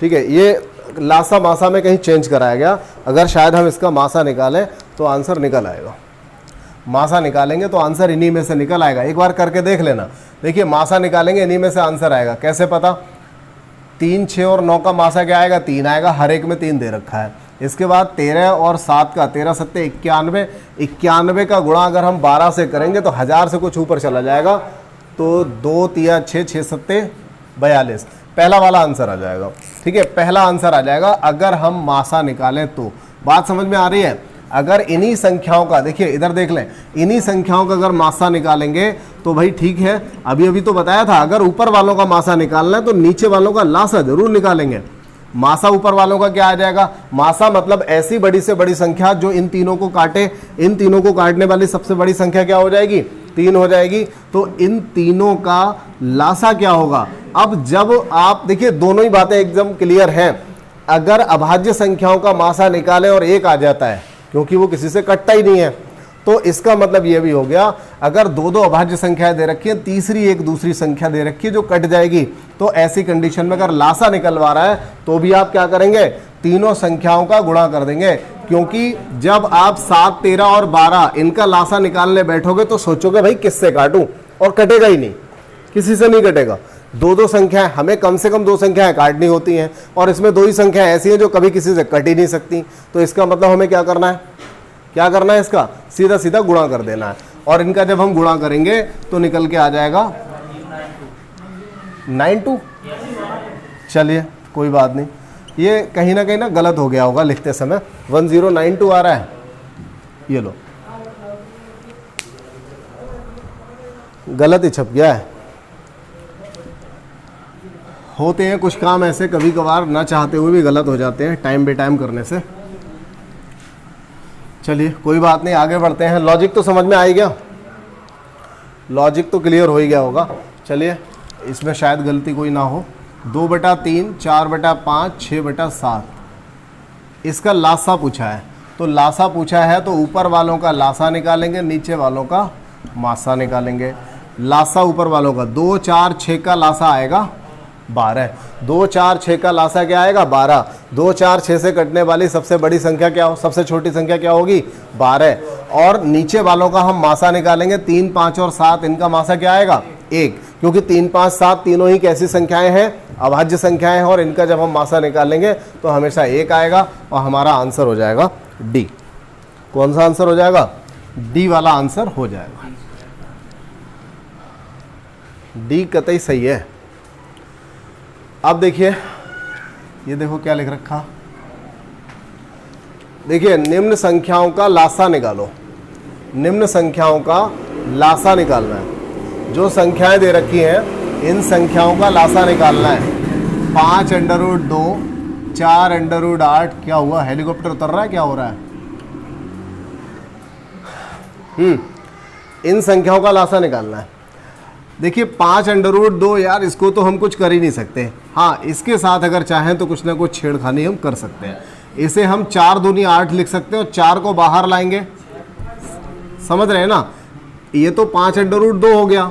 ठीक है, ये लासा मासा में कहीं चेंज कराया गया, अगर शायद हम इसका मासा निकालें तो आंसर निकल आएगा, मासा निकालेंगे तो आंसर इन्हीं में से निकल आएगा। एक बार करके देख लेना। देखिए मासा निकालेंगे इन्हीं में से आंसर आएगा, कैसे पता? 3, 6 और 9 का मासा क्या आएगा? 3 आएगा, हर एक में 3 दे रखा है। इसके बाद 13 और 7 का, 13 सत्ते 91, 91 का गुणा अगर हम 12 से करेंगे तो 1000 से कुछ ऊपर चला जाएगा, तो 2 3 6, 6 सत्ते 42, पहला वाला आंसर आ जाएगा। ठीक है, पहला आंसर आ जाएगा अगर हम मासा निकालें तो। बात समझ में आ रही है? अगर इन्हीं संख्याओं का, देखिए इधर देख लें, इन्हीं संख्याओं का अगर मासा निकालेंगे तो भाई ठीक है, अभी अभी तो बताया था, अगर ऊपर वालों का मासा निकालना है तो नीचे वालों का लासा जरूर निकालेंगे। मासा ऊपर वालों का क्या आ जाएगा? मासा मतलब ऐसी बड़ी से बड़ी संख्या जो इन तीनों को काटे, इन तीनों को काटने वाली सबसे बड़ी संख्या क्या हो जाएगी? 3 हो जाएगी, तो इन तीनों का लासा क्या होगा? अब जब आप देखिए दोनों ही बातें एकदम क्लियर हैं, अगर अभाज्य संख्याओं का मासा निकालें और 1 आ जाता है, क्योंकि वो किसी से कटता ही नहीं है, तो इसका मतलब ये भी हो गया, अगर 2 अभाज्य संख्याएं दे रखी है, तीसरी एक दूसरी संख्या दे रखी है जो कट जाएगी, तो ऐसी कंडीशन में अगर लासा निकलवा रहा है तो भी आप क्या करेंगे? तीनों संख्याओं का गुणा कर देंगे, क्योंकि जब आप 7, 13 और 12 इनका लासा निकालने बैठोगे तो सोचोगे भाई किससे काटूं, और कटेगा ही नहीं, किसी से नहीं कटेगा। 2 संख्याएं, हमें कम से कम 2 संख्याएं काटनी होती हैं, और इसमें 2 ही संख्याएं ऐसी हैं जो कभी किसी से कट ही नहीं सकती, तो इसका मतलब हमें क्या करना है? क्या करना है? इसका सीधा सीधा गुणा कर देना है, और इनका जब हम गुणा करेंगे तो निकल के आ जाएगा 92। चलिए कोई बात नहीं, ये कहीं ना कहीं ना गलत हो गया होगा लिखते समय, 1092 आ रहा है, ये लो गलत ही छप गया है। होते हैं कुछ काम ऐसे, कभी कभार ना चाहते हुए भी गलत हो जाते हैं टाइम बे टाइम करने से। चलिए कोई बात नहीं, आगे बढ़ते हैं। लॉजिक तो समझ में आ ही गया, लॉजिक तो क्लियर हो ही गया होगा। चलिए इसमें शायद गलती कोई ना हो। 2/3, 4/5, 6/7, इसका लासा पूछा है, तो लासा पूछा है तो ऊपर वालों का लासा निकालेंगे, नीचे वालों का मासा निकालेंगे। लासा ऊपर वालों का 2, 4, 6 का लासा आएगा 12, 2, 4, 6 का लासा क्या आएगा? 12। 2, 4, 6 से कटने वाली सबसे बड़ी संख्या क्या हो, सबसे छोटी संख्या क्या होगी? 12। और नीचे वालों का हम मासा निकालेंगे, 3, 5 और 7, इनका मासा क्या आएगा? 1, क्योंकि 3, 5, 7 तीनों ही कैसी संख्याएं हैं? अभाज्य संख्याएं हैं, और इनका जब हम मासा निकालेंगे तो हमेशा 1 आएगा, और हमारा आंसर हो जाएगा डी। कौन सा आंसर हो जाएगा? डी वाला आंसर हो जाएगा। डी कतई सही है। अब देखिए, ये देखो क्या लिख रखा, देखिए निम्न संख्याओं का लासा निकालो, निम्न संख्याओं का लासा निकालना है। जो संख्याएं दे रखी हैं इन संख्याओं का लासा निकालना है। 5 अंडर रूट 2, 4 अंडर रूट 8, क्या हुआ, हेलीकॉप्टर उतर रहा है, क्या हो रहा है? इन संख्याओं का लासा निकालना है। देखिए 5 अंडर रूट 2 यार, इसको तो हम कुछ कर ही नहीं सकते। हाँ, इसके साथ अगर चाहें तो कुछ ना कुछ छेड़खानी हम कर सकते हैं। इसे हम 4 दूनी 8 लिख सकते हैं और 4 को बाहर लाएंगे, समझ रहे हैं ना। ये तो 5 अंडर रूट 2 हो गया।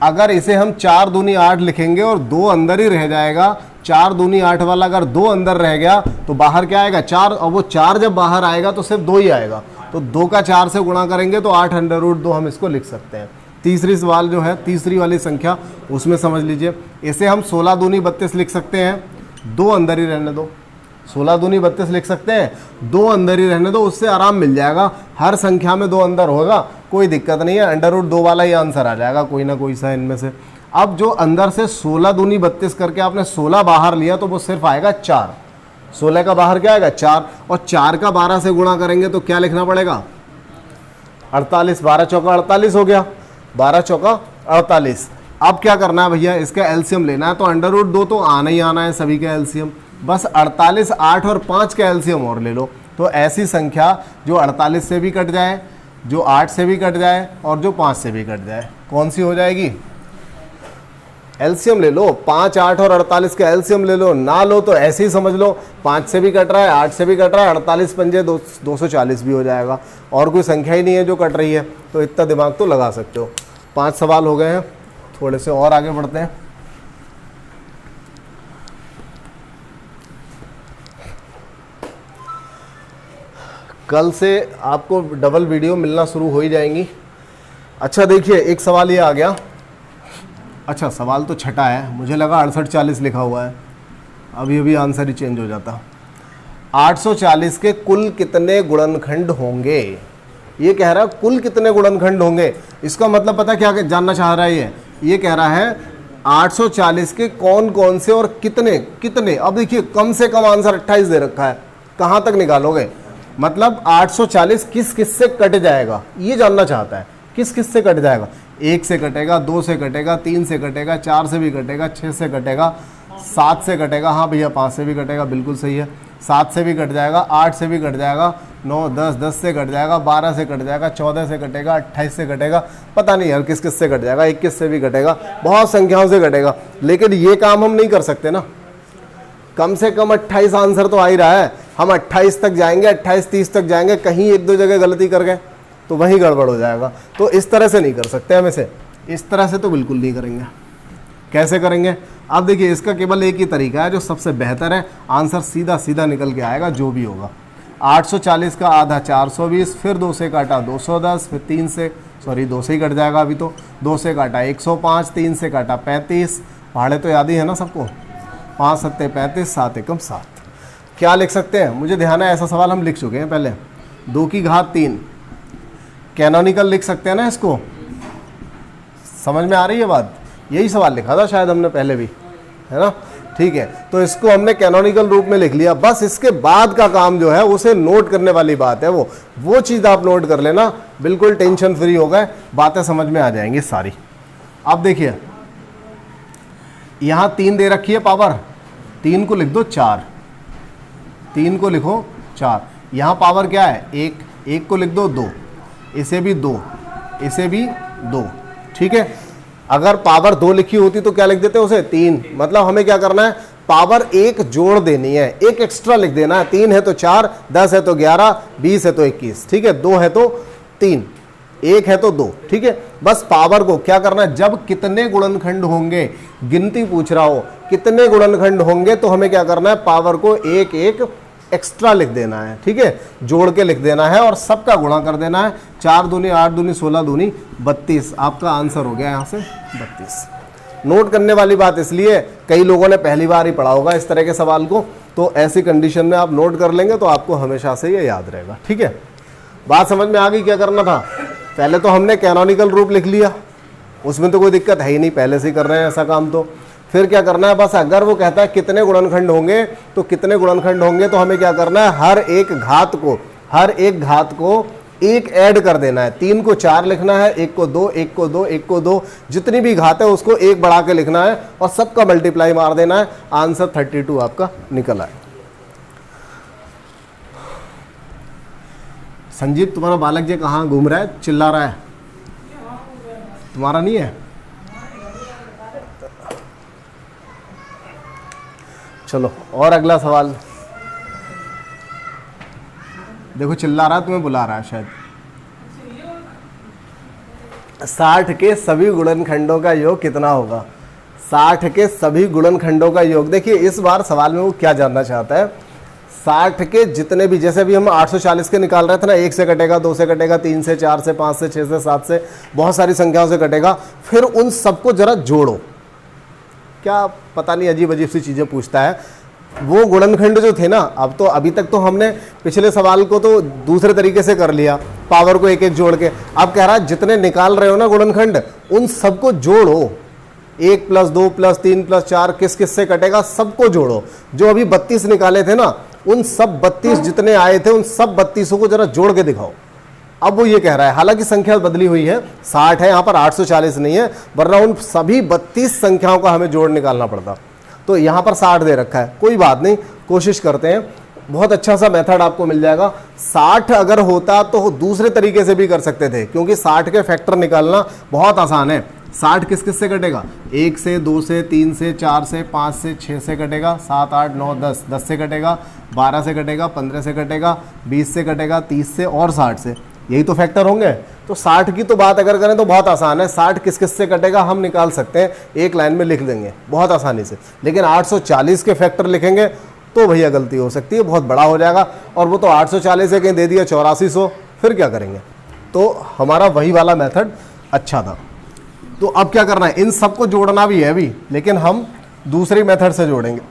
अगर इसे हम 4 दूनी 8 लिखेंगे और 2 अंदर ही रह जाएगा, 4 दूनी 8 वाला अगर 2 अंदर रह गया तो बाहर क्या आएगा, 4, और वो 4 जब बाहर आएगा तो सिर्फ 2 ही आएगा। तो 2 का 4 से गुणा करेंगे तो 8 अंडर रूट 2 हम इसको लिख सकते हैं। तीसरी सवाल जो है, तीसरी वाली संख्या, उसमें समझ लीजिए, इसे हम 16 दूनी 32 लिख सकते हैं, 2 अंदर ही रहने दो। 16 दूनी 32 लिख सकते हैं, 2 अंदर ही रहने दो, उससे आराम मिल जाएगा। हर संख्या में 2 अंदर होगा, कोई दिक्कत नहीं है, अंडर रूट 2 वाला ही आंसर आ जाएगा, कोई ना कोई सा इनमें से। अब जो अंदर से 16 दूनी 32 करके आपने 16 बाहर लिया तो वो सिर्फ आएगा 4। 16 का बाहर क्या आएगा, 4, और 4 का 12 से गुणा करेंगे तो क्या लिखना पड़ेगा, 48। 12 चौका 48 हो गया, 12 चौका 48। अब क्या करना है भैया, इसका एलसीएम लेना है। तो अंडर रूट 2 तो आना ही आना है सभी का एलसीएम, बस 48, 8 और 5 का एलसीएम और ले लो। तो ऐसी संख्या जो 48 से भी कट जाए, जो 8 से भी कट जाए और जो 5 से भी कट जाए, कौन सी हो जाएगी, एलसीएम ले लो। 5, 8 और 48 का एलसीएम ले लो, ना लो तो ऐसे ही समझ लो, 5 से भी कट रहा है, 8 से भी कट रहा है, 48 पंजे 240 भी हो जाएगा, और कोई संख्या ही नहीं है जो कट रही है। तो इतना दिमाग तो लगा सकते हो। 5 सवाल हो गए हैं, थोड़े से और आगे बढ़ते हैं। कल से आपको डबल वीडियो मिलना शुरू हो ही जाएंगी। अच्छा देखिए, एक सवाल ये आ गया। अच्छा, सवाल तो छठा है, मुझे लगा 68 40 लिखा हुआ है, अभी आंसर ही चेंज हो जाता। 840 के कुल कितने गुणनखंड होंगे, ये कह रहा है कुल कितने गुणनखंड होंगे। इसका मतलब पता क्या जानना चाह रहा है ये कह रहा है 840 के कौन कौन से और कितने कितने। अब देखिए, कम से कम आंसर 28 दे रखा है, कहाँ तक निकालोगे, मतलब 840 किस किस से कट जाएगा, ये जानना चाहता है, किस किस से कट जाएगा। 1 से कटेगा, 2 से कटेगा, 3 से कटेगा, 4 से भी कटेगा, 6 से कटेगा, 7 से कटेगा, हाँ भैया 5 से भी कटेगा, बिल्कुल सही है, 7 से भी कट जाएगा, 8 से भी कट जाएगा, 9, 10, 10 से कट जाएगा, 12 से कट जाएगा, 14 से कटेगा, 28 से कटेगा, पता नहीं यार किस किस से कट जाएगा, 21 से भी कटेगा, बहुत संख्याओं से कटेगा। लेकिन ये काम हम नहीं कर सकते ना, कम से कम 28 आंसर तो आ ही रहा है। हम 28 तक जाएंगे, 28, 30 तक जाएंगे, कहीं 1-2 जगह गलती कर गए तो वहीं गड़बड़ हो जाएगा। तो इस तरह से नहीं कर सकते हम इसे, इस तरह से तो बिल्कुल नहीं करेंगे। कैसे करेंगे, अब देखिए, इसका केवल एक ही तरीका है जो सबसे बेहतर है, आंसर सीधा सीधा निकल के आएगा जो भी होगा। 840 का आधा 420, फिर 2 से काटा 210, फिर 3 से, सॉरी 2 से ही कट जाएगा अभी तो, 2 से काटा 105, 3 से काटा 35, भाड़े तो याद ही है ना सबको, 5 सत्ते 35, 7 एकम 7। क्या लिख सकते हैं, मुझे ध्यान है ऐसा सवाल हम लिख चुके हैं पहले, 2 की घात 3 कैनोनिकल लिख सकते हैं ना इसको, समझ में आ रही है बात। यही सवाल लिखा था शायद हमने पहले भी, है ना, ठीक है। तो इसको हमने कैनोनिकल रूप में लिख लिया। बस इसके बाद का काम जो है उसे नोट करने वाली बात है, वो चीज़ आप नोट कर लेना, बिल्कुल टेंशन फ्री हो गए, बातें समझ में आ जाएंगी सारी। अब देखिए, यहाँ 3 दे रखी है पावर, 3 को लिख दो 4, 3 को लिखो 4, यहाँ पावर क्या है 1, 1 को लिख दो 2, इसे भी 2, इसे भी 2, ठीक है। अगर पावर 2 लिखी होती तो क्या लिख देते उसे 3, मतलब हमें क्या करना है, पावर 1 जोड़ देनी है, एक एक्स्ट्रा लिख देना है। 3 है तो 4, 10 है तो 11, 20 है तो 21, ठीक है, 2 है तो 3, 1 है तो 2, ठीक है। बस पावर को क्या करना है, जब कितने गुणनखंड होंगे, गिनती पूछ रहा हो कितने गुणनखंड होंगे, तो हमें क्या करना है, पावर को 1 1 एक्स्ट्रा लिख देना है, ठीक है, जोड़ के लिख देना है और सबका गुणा कर देना है। 4 दूनी 8 दूनी 16 दूनी 32, आपका आंसर हो गया यहाँ से 32। नोट करने वाली बात इसलिए, कई लोगों ने पहली बार ही पढ़ा होगा इस तरह के सवाल को, तो ऐसी कंडीशन में आप नोट कर लेंगे तो आपको हमेशा से ये याद रहेगा, ठीक है। बात समझ में आ गई, क्या करना था। पहले तो हमने कैनोनिकल रूप लिख लिया, उसमें तो कोई दिक्कत है ही नहीं, पहले से ही कर रहे हैं ऐसा काम। तो फिर क्या करना है, बस अगर वो कहता है कितने गुणनखंड होंगे, तो कितने गुणनखंड होंगे तो हमें क्या करना है, हर एक घात को एक ऐड कर देना है, 3 को 4 लिखना है, 1 को 2, 1 को 2, 1 को 2, जितनी भी घात है उसको 1 बढ़ा के लिखना है और सबका मल्टीप्लाई मार देना है। आंसर 32 आपका निकल आए। संजीव, तुम्हारा बालक जी कहाँ घूम रहा है, चिल्ला रहा है? तुम्हारा नहीं है? चलो और अगला सवाल। देखो चिल्ला रहा है, तुम्हें बुला रहा है शायद। 60 के सभी गुणनखंडों का योग कितना होगा? 60 के सभी गुणनखंडों का योग। देखिए इस बार सवाल में वो क्या जानना चाहता है, 60 के जितने भी, जैसे भी हम 840 के निकाल रहे थे ना, 1 से कटेगा, 2 से कटेगा, 3 से, 4 से, 5 से, 6 से, 7 से, बहुत सारी संख्याओं से कटेगा, फिर उन सबको जरा जोड़ो। क्या पता नहीं अजीब अजीब सी चीज़ें पूछता है। वो गुणनखंड जो थे ना, अब तो अभी तक तो हमने पिछले सवाल को तो दूसरे तरीके से कर लिया, पावर को एक एक जोड़ के। अब कह रहा है जितने निकाल रहे हो ना गुणनखंड, उन सबको जोड़ो। 1 + 2 + 3 + 4 किस किस से कटेगा, सबको जोड़ो। जो अभी 32 निकाले थे ना, उन सब 32 जितने आए थे, उन सब 32 को जरा जोड़ के दिखाओ। अब वो ये कह रहा है, हालांकि संख्या बदली हुई है, 60 है यहाँ पर, 840 नहीं है, वरना उन सभी 32 संख्याओं का हमें जोड़ निकालना पड़ता। तो यहाँ पर 60 दे रखा है, कोई बात नहीं, कोशिश करते हैं। बहुत अच्छा सा मेथड आपको मिल जाएगा। 60 अगर होता तो दूसरे तरीके से भी कर सकते थे, क्योंकि 60 के फैक्टर निकालना बहुत आसान है। 60 किस किस से कटेगा? 1 से, 2 से, 3 से, 4 से, 5 से, 6 से कटेगा, 7, 8, 9, 10, 10 से कटेगा, 12 से कटेगा, 15 से कटेगा, 20 से कटेगा, 30 से और 60 से। यही तो फैक्टर होंगे। तो 60 की तो बात अगर करें तो बहुत आसान है। 60 किस किस से कटेगा हम निकाल सकते हैं, एक लाइन में लिख देंगे बहुत आसानी से। लेकिन 840 के फैक्टर लिखेंगे तो भैया गलती हो सकती है, बहुत बड़ा हो जाएगा। और वो तो 840 है, कहीं दे दिया 8400, फिर क्या करेंगे? तो हमारा वही वाला मेथड अच्छा था। तो अब क्या करना है, इन सबको जोड़ना भी है अभी, लेकिन हम दूसरी मेथड से जोड़ेंगे।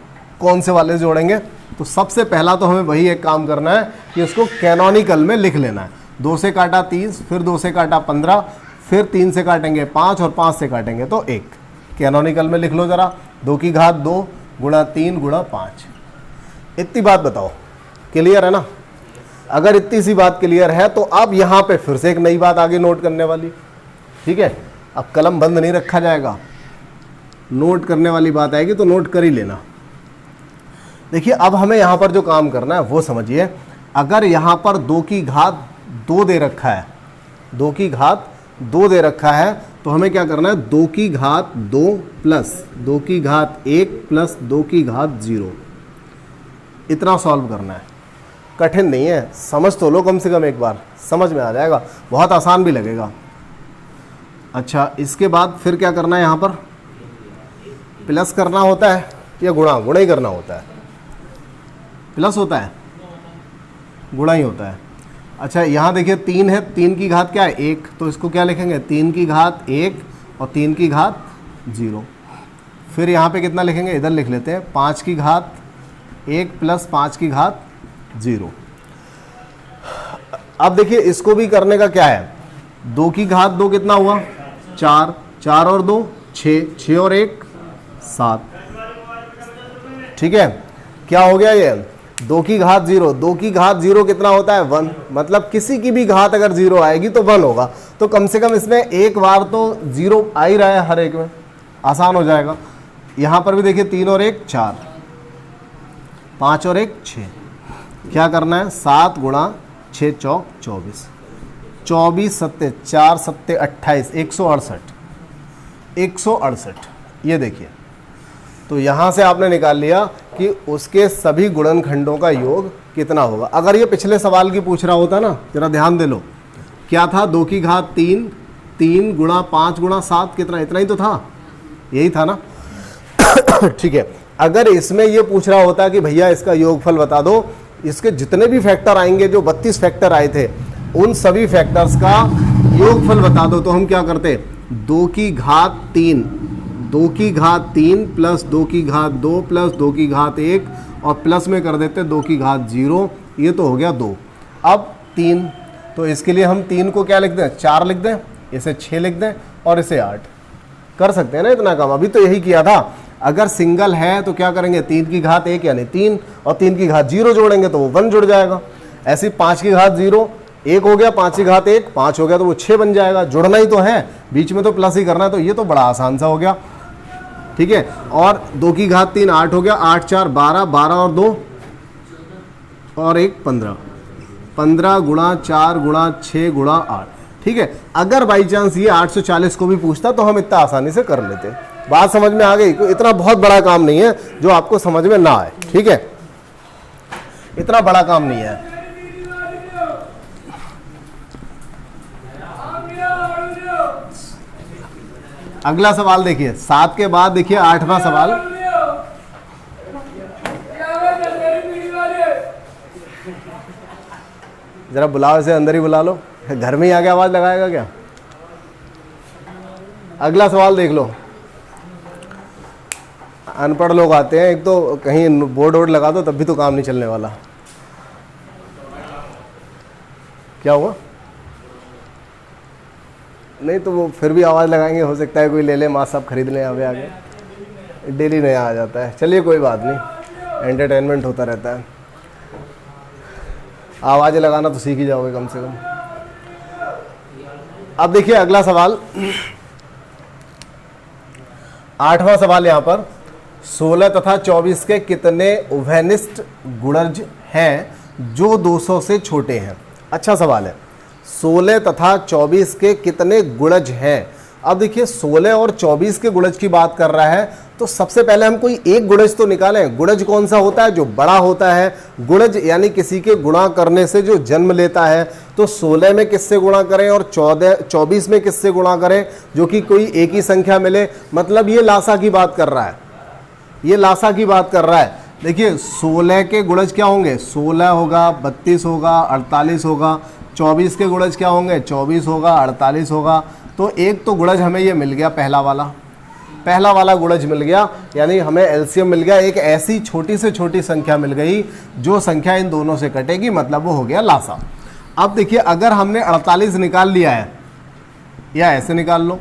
कौन से वाले से जोड़ेंगे? तो सबसे पहला तो हमें वही एक काम करना है कि उसको कैनोनिकल में लिख लेना है। 2 से काटा 30, फिर 2 से काटा 15, फिर 3 से काटेंगे 5 और 5 से काटेंगे तो 1। कैनोनिकल में लिख लो जरा, 2 की घात 2 गुणा 3 गुणा 5। इतनी बात बताओ, क्लियर है ना? अगर इतनी सी बात क्लियर है तो अब यहाँ पे फिर से एक नई बात आगे नोट करने वाली, ठीक है? अब कलम बंद नहीं रखा जाएगा, नोट करने वाली बात आएगी तो नोट कर ही लेना। देखिए अब हमें यहाँ पर जो काम करना है वो समझिए। अगर यहाँ पर 2 की घात 2 दे रखा है, 2 की घात 2 दे रखा है, तो हमें क्या करना है, 2 की घात 2 प्लस 2 की घात 1 प्लस 2 की घात 0, इतना सॉल्व करना है। कठिन नहीं है, समझ तो लो कम से कम एक बार, समझ में आ जाएगा, बहुत आसान भी लगेगा। अच्छा इसके बाद फिर क्या करना है, यहाँ पर प्लस करना होता है या गुणा? गुणा ही करना होता है। प्लस होता है, गुणा ही होता है। अच्छा यहाँ देखिए 3 है, 3 की घात क्या है? 1, तो इसको क्या लिखेंगे? 3 की घात 1 और 3 की घात 0। फिर यहाँ पे कितना लिखेंगे? इधर लिख लेते हैं, 5 की घात 1 प्लस 5 की घात 0। अब देखिए इसको भी करने का क्या है, 2 की घात 2 कितना हुआ? 4, 4 और 2 6, 6 और 1 7, ठीक है? क्या हो गया ये? 2 की घात 0, 2 की घात 0 कितना होता है? 1। मतलब किसी की भी घात अगर 0 आएगी तो 1 होगा। तो कम से कम इसमें एक बार तो 0 आ ही रहा है हर एक में, आसान हो जाएगा। यहाँ पर भी देखिए 3 और 1 4, 5 और 1 6। क्या करना है? 7 गुणा 6 चौक 24, 24 सत्ते 4 सत्ते 28, 168, 168। ये देखिए, तो यहाँ से आपने निकाल लिया कि उसके सभी गुणनखंडों का योग कितना होगा। अगर ये पिछले सवाल की पूछ रहा होता ना, जरा ध्यान दे लो, क्या था? 2 की घात 3, 3 गुणा 5 गुणा 7 कितना? इतना ही तो था, यही था ना? ठीक है। अगर इसमें ये पूछ रहा होता कि भैया इसका योगफल बता दो, इसके जितने भी फैक्टर आएंगे, जो 32 फैक्टर आए थे, उन सभी फैक्टर्स का योगफल बता दो, तो हम क्या करते? 2 की घात 3, 2 की घात 3 प्लस 2 की घात 2 प्लस 2 की घात 1 और प्लस में कर देते 2 की घात 0, ये तो हो गया 2। अब 3, तो इसके लिए हम 3 को क्या लिख दें? 4 लिख दें, इसे 6 लिख दें और इसे 8। कर सकते हैं ना इतना काम, अभी तो यही किया था। अगर सिंगल है तो क्या करेंगे? 3 की घात 1 यानी 3 और 3 की घात 0 जोड़ेंगे तो वो 1 जुड़ जाएगा। ऐसे 5 की घात 0, 1 हो गया 5 की घात 1, 5 हो गया तो वो 6 बन जाएगा, जुड़ना ही तो है, बीच में तो प्लस ही करना है, तो ये तो बड़ा आसान सा हो गया। ठीक है, और 2 की घात 3 8 हो गया, 8 4 12, 12 और 2 और 1 15, 15 गुणा 4 गुणा 6 गुणा 8। ठीक है, अगर बाई चांस ये 840 को भी पूछता तो हम इतना आसानी से कर लेते। बात समझ में आ गई? इतना बहुत बड़ा काम नहीं है जो आपको समझ में ना आए। ठीक है, इतना बड़ा काम नहीं है। अगला सवाल देखिए, 7 के बाद देखिए 8वां सवाल। जरा बुलाओ, इसे अंदर ही बुला लो, घर में ही आके आवाज लगाएगा क्या? अगला सवाल देख लो। अनपढ़ लोग आते हैं, एक तो कहीं बोर्ड वोर्ड लगा दो तब भी तो काम नहीं चलने वाला। क्या हुआ? नहीं तो वो फिर भी आवाज़ लगाएंगे, हो सकता है कोई ले ले, माँ साहब खरीद लें आगे आगे, डेली नया आ जाता है। चलिए कोई बात नहीं, एंटरटेनमेंट होता रहता है। आवाज़ें लगाना तो सीख ही जाओगे कम से कम। अब देखिए अगला सवाल, 8वां सवाल यहाँ पर, 16 तथा 24 के कितने उभयनिष्ठ गुणज हैं जो 200 से छोटे हैं? अच्छा सवाल है। 16 तथा 24 के कितने गुणज हैं? अब देखिए 16 और 24 के गुणज की बात कर रहा है, तो सबसे पहले हम कोई एक गुणज तो निकालें। गुणज कौन सा होता है? जो बड़ा होता है। गुणज यानी किसी के गुणा करने से जो जन्म लेता है। तो 16 में किससे गुणा करें और 24 में किससे गुणा करें, जो कि कोई एक ही संख्या मिले। मतलब ये लासा की बात कर रहा है, ये लासा की बात कर रहा है। देखिए 16 के गुणज क्या होंगे? 16 होगा, 32 होगा, 48 होगा। 24 के गुणज क्या होंगे? 24 होगा, 48 होगा। तो एक तो गुणज हमें ये मिल गया, पहला वाला गुणज मिल गया, यानी हमें एलसीएम मिल गया। एक ऐसी छोटी से छोटी संख्या मिल गई जो संख्या इन दोनों से कटेगी, मतलब वो हो गया लासा। अब देखिए अगर हमने 48 निकाल लिया है, या ऐसे निकाल लो,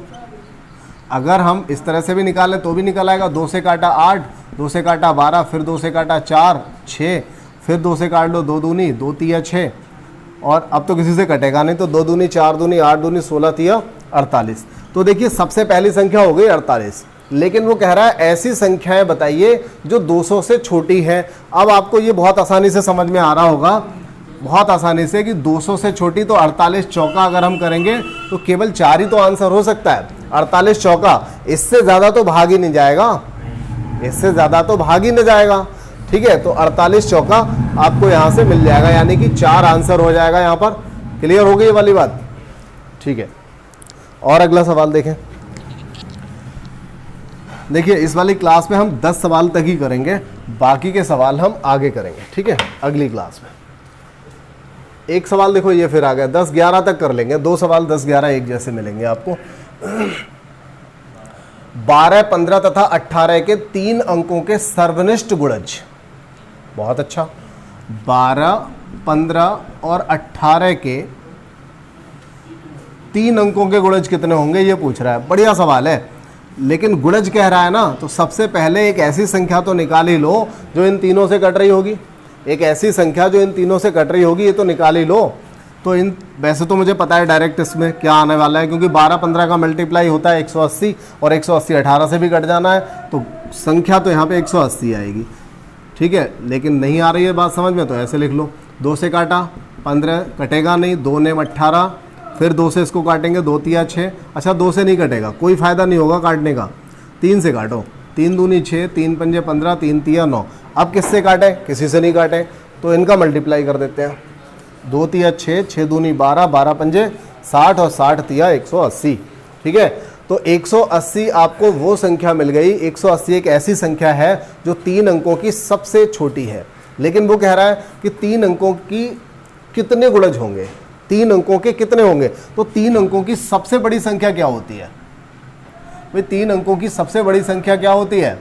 अगर हम इस तरह से भी निकालें तो भी निकल आएगा। 2 से काटा 8, 2 से काटा 12, फिर 2 से काटा 4 6, फिर 2 से काट लो 2 दूनी 2 तिया 6, और अब तो किसी से कटेगा नहीं, तो 2 दूनी 4 दूनी 8 दूनी 16 तिया 48। तो देखिए सबसे पहली संख्या हो गई 48, लेकिन वो कह रहा है ऐसी संख्याएं बताइए जो 200 से छोटी है। अब आपको ये बहुत आसानी से समझ में आ रहा होगा, बहुत आसानी से, कि 200 से छोटी तो 48 चौका अगर हम करेंगे तो केवल 4 ही तो आंसर हो सकता है। 48 चौका, इससे ज़्यादा तो भाग ही नहीं जाएगा, इससे ज़्यादा तो भाग ही नहीं जाएगा। ठीक है, तो 48 चौका आपको यहाँ से मिल जाएगा, यानी कि 4 आंसर हो जाएगा यहाँ पर। क्लियर हो गई ये वाली बात? ठीक है, और अगला सवाल देखें। देखिए इस वाली क्लास में हम 10 सवाल तक ही करेंगे, बाकी के सवाल हम आगे करेंगे। ठीक है, अगली क्लास में। एक सवाल देखो ये फिर आ गया, 10 11 तक कर लेंगे। 2 सवाल 10 11 एक जैसे मिलेंगे आपको। 12 15 तथा 18 के 3 अंकों के सर्वनिष्ठ गुणज। बहुत अच्छा, 12 15 और 18 के 3 अंकों के गुणज कितने होंगे ये पूछ रहा है। बढ़िया सवाल है, लेकिन गुणज कह रहा है ना, तो सबसे पहले एक ऐसी संख्या तो निकाल ही लो जो इन तीनों से कट रही होगी। एक ऐसी संख्या जो इन तीनों से कट रही होगी, ये तो निकाल ही लो। तो इन, वैसे तो मुझे पता है डायरेक्ट इसमें क्या आने वाला है, क्योंकि 12 15 का मल्टीप्लाई होता है 180, और 180 18 से भी कट जाना है, तो संख्या तो यहाँ पे 180 आएगी। ठीक है, लेकिन नहीं आ रही है बात समझ में, तो ऐसे लिख लो। 2 से काटा 15, कटेगा नहीं, 2 ने 18, फिर 2 से इसको काटेंगे, 2 तिया 6। अच्छा 2 से नहीं कटेगा, कोई फ़ायदा नहीं होगा काटने का। 3 से काटो, 3 दूनी 6, 3 पंजे 15, 3 तिया 9। अब किससे काटें? किसी से नहीं काटें, तो इनका मल्टीप्लाई कर देते हैं। 2 तिया 6, 6 दूनी 12, 12 पंजे 60, और 60 तिया 180। ठीक है, तो 180 आपको वो संख्या मिल गई। 180 एक ऐसी संख्या है जो 3 अंकों की सबसे छोटी है, लेकिन वो कह रहा है कि 3 अंकों की कितने गुणज होंगे, 3 अंकों के कितने होंगे। तो 3 अंकों की सबसे बड़ी संख्या क्या होती है भाई? 3 अंकों की सबसे बड़ी संख्या क्या होती है?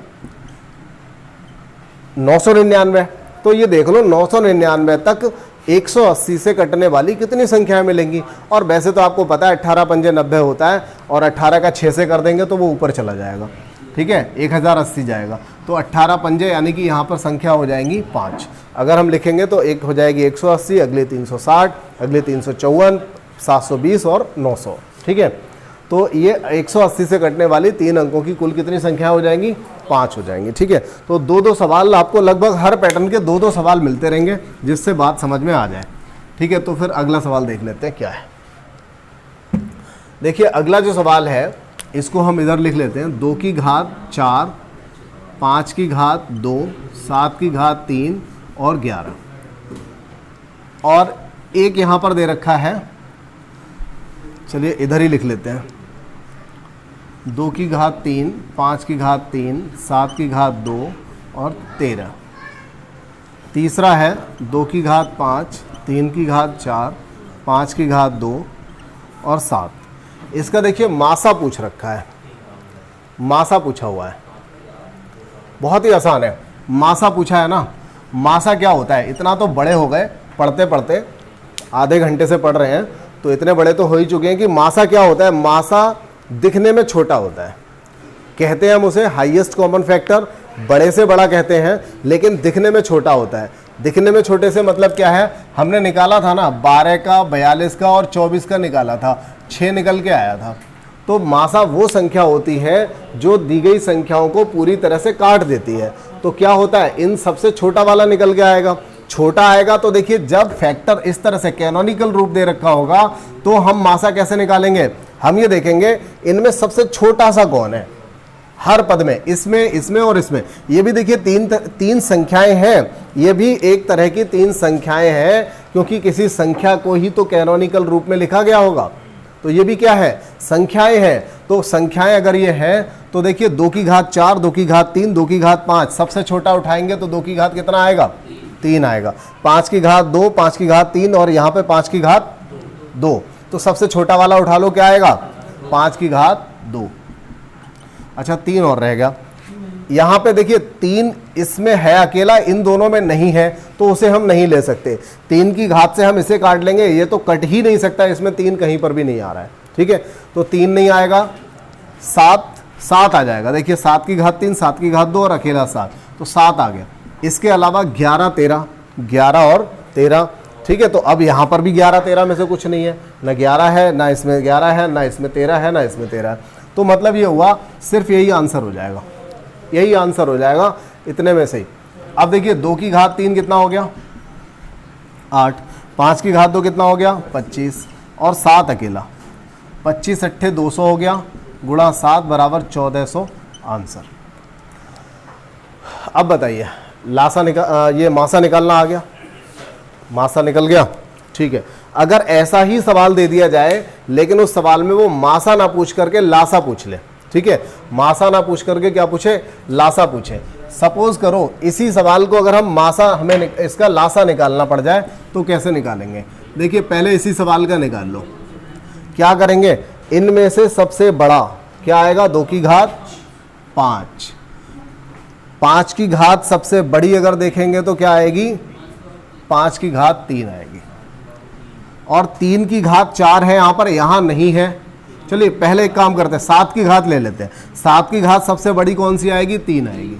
999। तो ये देख लो 999 तक 180 से कटने वाली कितनी संख्याएं मिलेंगी। और वैसे तो आपको पता है 18 पंजे 90 होता है, और 18 का 6 से कर देंगे तो वो ऊपर चला जाएगा। ठीक है, 1080 जाएगा, तो 18 पंजे यानी कि यहाँ पर संख्या हो जाएंगी 5। अगर हम लिखेंगे तो एक हो जाएगी 180, अगले 360, अगले 354, 720 और 900। ठीक है, तो ये 180 से कटने वाली 3 अंकों की कुल कितनी संख्या हो जाएंगी? 5 हो जाएंगी। ठीक है, तो 2-2 सवाल आपको लगभग हर पैटर्न के 2-2 सवाल मिलते रहेंगे, जिससे बात समझ में आ जाए। ठीक है, तो फिर अगला सवाल देख लेते हैं क्या है। देखिए अगला जो सवाल है इसको हम इधर लिख लेते हैं, 2 की घात 4, 5 की घात 2, 7 की घात 3 और 11, और एक यहाँ पर दे रखा है, चलिए इधर ही लिख लेते हैं, 2 की घात 3, 5 की घात 3, 7 की घात 2 और 13। तीसरा है 2 की घात 5, 3 की घात 4, 5 की घात 2 और 7। इसका देखिए मासा पूछ रखा है, मासा पूछा हुआ है, बहुत ही आसान है। मासा पूछा है ना, मासा क्या होता है? इतना तो बड़े हो गए, पढ़ते पढ़ते आधे घंटे से पढ़ रहे हैं तो इतने बड़े तो हो ही चुके हैं कि मासा क्या होता है। मासा दिखने में छोटा होता है, कहते हैं हम उसे हाईएस्ट कॉमन फैक्टर, बड़े से बड़ा कहते हैं, लेकिन दिखने में छोटा होता है। दिखने में छोटे से मतलब क्या है? हमने निकाला था ना 12 का, 42 का और 24 का निकाला था, 6 निकल के आया था। तो मासा वो संख्या होती है जो दी गई संख्याओं को पूरी तरह से काट देती है। तो क्या होता है, इन सबसे छोटा वाला निकल के आएगा। छोटा आएगा तो देखिए जब फैक्टर इस तरह से कैनोनिकल रूप दे रखा होगा तो हम मासा कैसे निकालेंगे? हम ये देखेंगे इनमें सबसे छोटा सा कौन है हर पद में, इसमें, इसमें और इसमें। ये भी देखिए तीन संख्याएं हैं, ये भी एक तरह की 3 संख्याएं हैं, क्योंकि किसी संख्या को ही तो कैनोनिकल रूप में लिखा गया होगा। तो ये भी क्या है? संख्याएं हैं। तो संख्याएं अगर ये है तो देखिए 2 की घात 4, 2 की घात 3, 2 की घात 5, सबसे छोटा उठाएंगे तो 2 की घात कितना आएगा? 3 आएगा। 5 की घात 2, 5 की घात 3 और यहाँ पे 5 की घात 2, तो सबसे छोटा वाला उठा लो, क्या आएगा? 5 की घात 2। अच्छा 3 और रह गया। यहाँ पे देखिए 3 इसमें है अकेला, इन दोनों में नहीं है, तो उसे हम नहीं ले सकते। 3 की घात से हम इसे काट लेंगे, ये तो कट ही नहीं सकता, इसमें 3 कहीं पर भी नहीं आ रहा है। ठीक है, तो 3 नहीं आएगा। 7 आ जाएगा। देखिए 7 की घात 3, 7 की घात 2 और अकेला 7, तो 7 आ गया। इसके अलावा 11, 13, 11 और 13। ठीक है, तो अब यहाँ पर भी 11, 13 में से कुछ नहीं है, ना 11 है, ना इसमें 11 है, ना इसमें 13 है, ना इसमें 13 है। तो मतलब ये हुआ सिर्फ यही आंसर हो जाएगा, यही आंसर हो जाएगा इतने में से ही। अब देखिए 2 की घात 3 कितना हो गया? 8। 5 की घात 2 कितना हो गया? 25 और 7 अकेला, 25 अट्ठे 200 हो गया, गुणा 7 बराबर 1400 आंसर। अब बताइए लासा ये मासा निकालना आ गया, मासा निकल गया। ठीक है, अगर ऐसा ही सवाल दे दिया जाए लेकिन उस सवाल में वो मासा ना पूछ करके लासा पूछ ले, ठीक है, मासा ना पूछ करके क्या पूछे? लासा पूछे। सपोज करो इसी सवाल को अगर हम मासा, हमें इसका लासा निकालना पड़ जाए तो कैसे निकालेंगे? देखिए पहले इसी सवाल का निकाल लो। क्या करेंगे? इनमें से सबसे बड़ा क्या आएगा? 2 की घात 5। 5 की घात सबसे बड़ी अगर देखेंगे तो क्या आएगी? 5 की घात 3 आएगी। और 3 की घात 4 है यहाँ पर, यहाँ नहीं है। चलिए पहले एक काम करते हैं, 7 की घात ले लेते हैं। 7 की घात सबसे बड़ी कौन सी आएगी? 3 आएगी।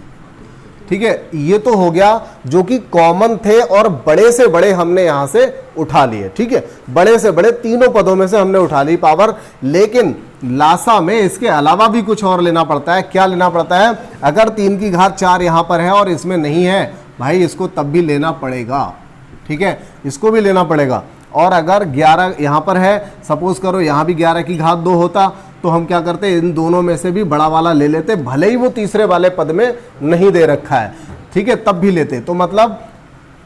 ठीक है, ये तो हो गया जो कि कॉमन थे और बड़े से बड़े हमने यहां से उठा लिए। ठीक है, बड़े से बड़े तीनों पदों में से हमने उठा ली पावर। लेकिन लासा में इसके अलावा भी कुछ और लेना पड़ता है। क्या लेना पड़ता है? अगर 3 की घात 4 यहां पर है और इसमें नहीं है भाई, इसको तब भी लेना पड़ेगा। ठीक है, इसको भी लेना पड़ेगा। और अगर 11 यहाँ पर है, सपोज करो यहाँ भी 11 की घात 2 होता तो हम क्या करते? इन दोनों में से भी बड़ा वाला ले लेते, भले ही वो तीसरे वाले पद में नहीं दे रखा है। ठीक है, तब भी लेते। तो मतलब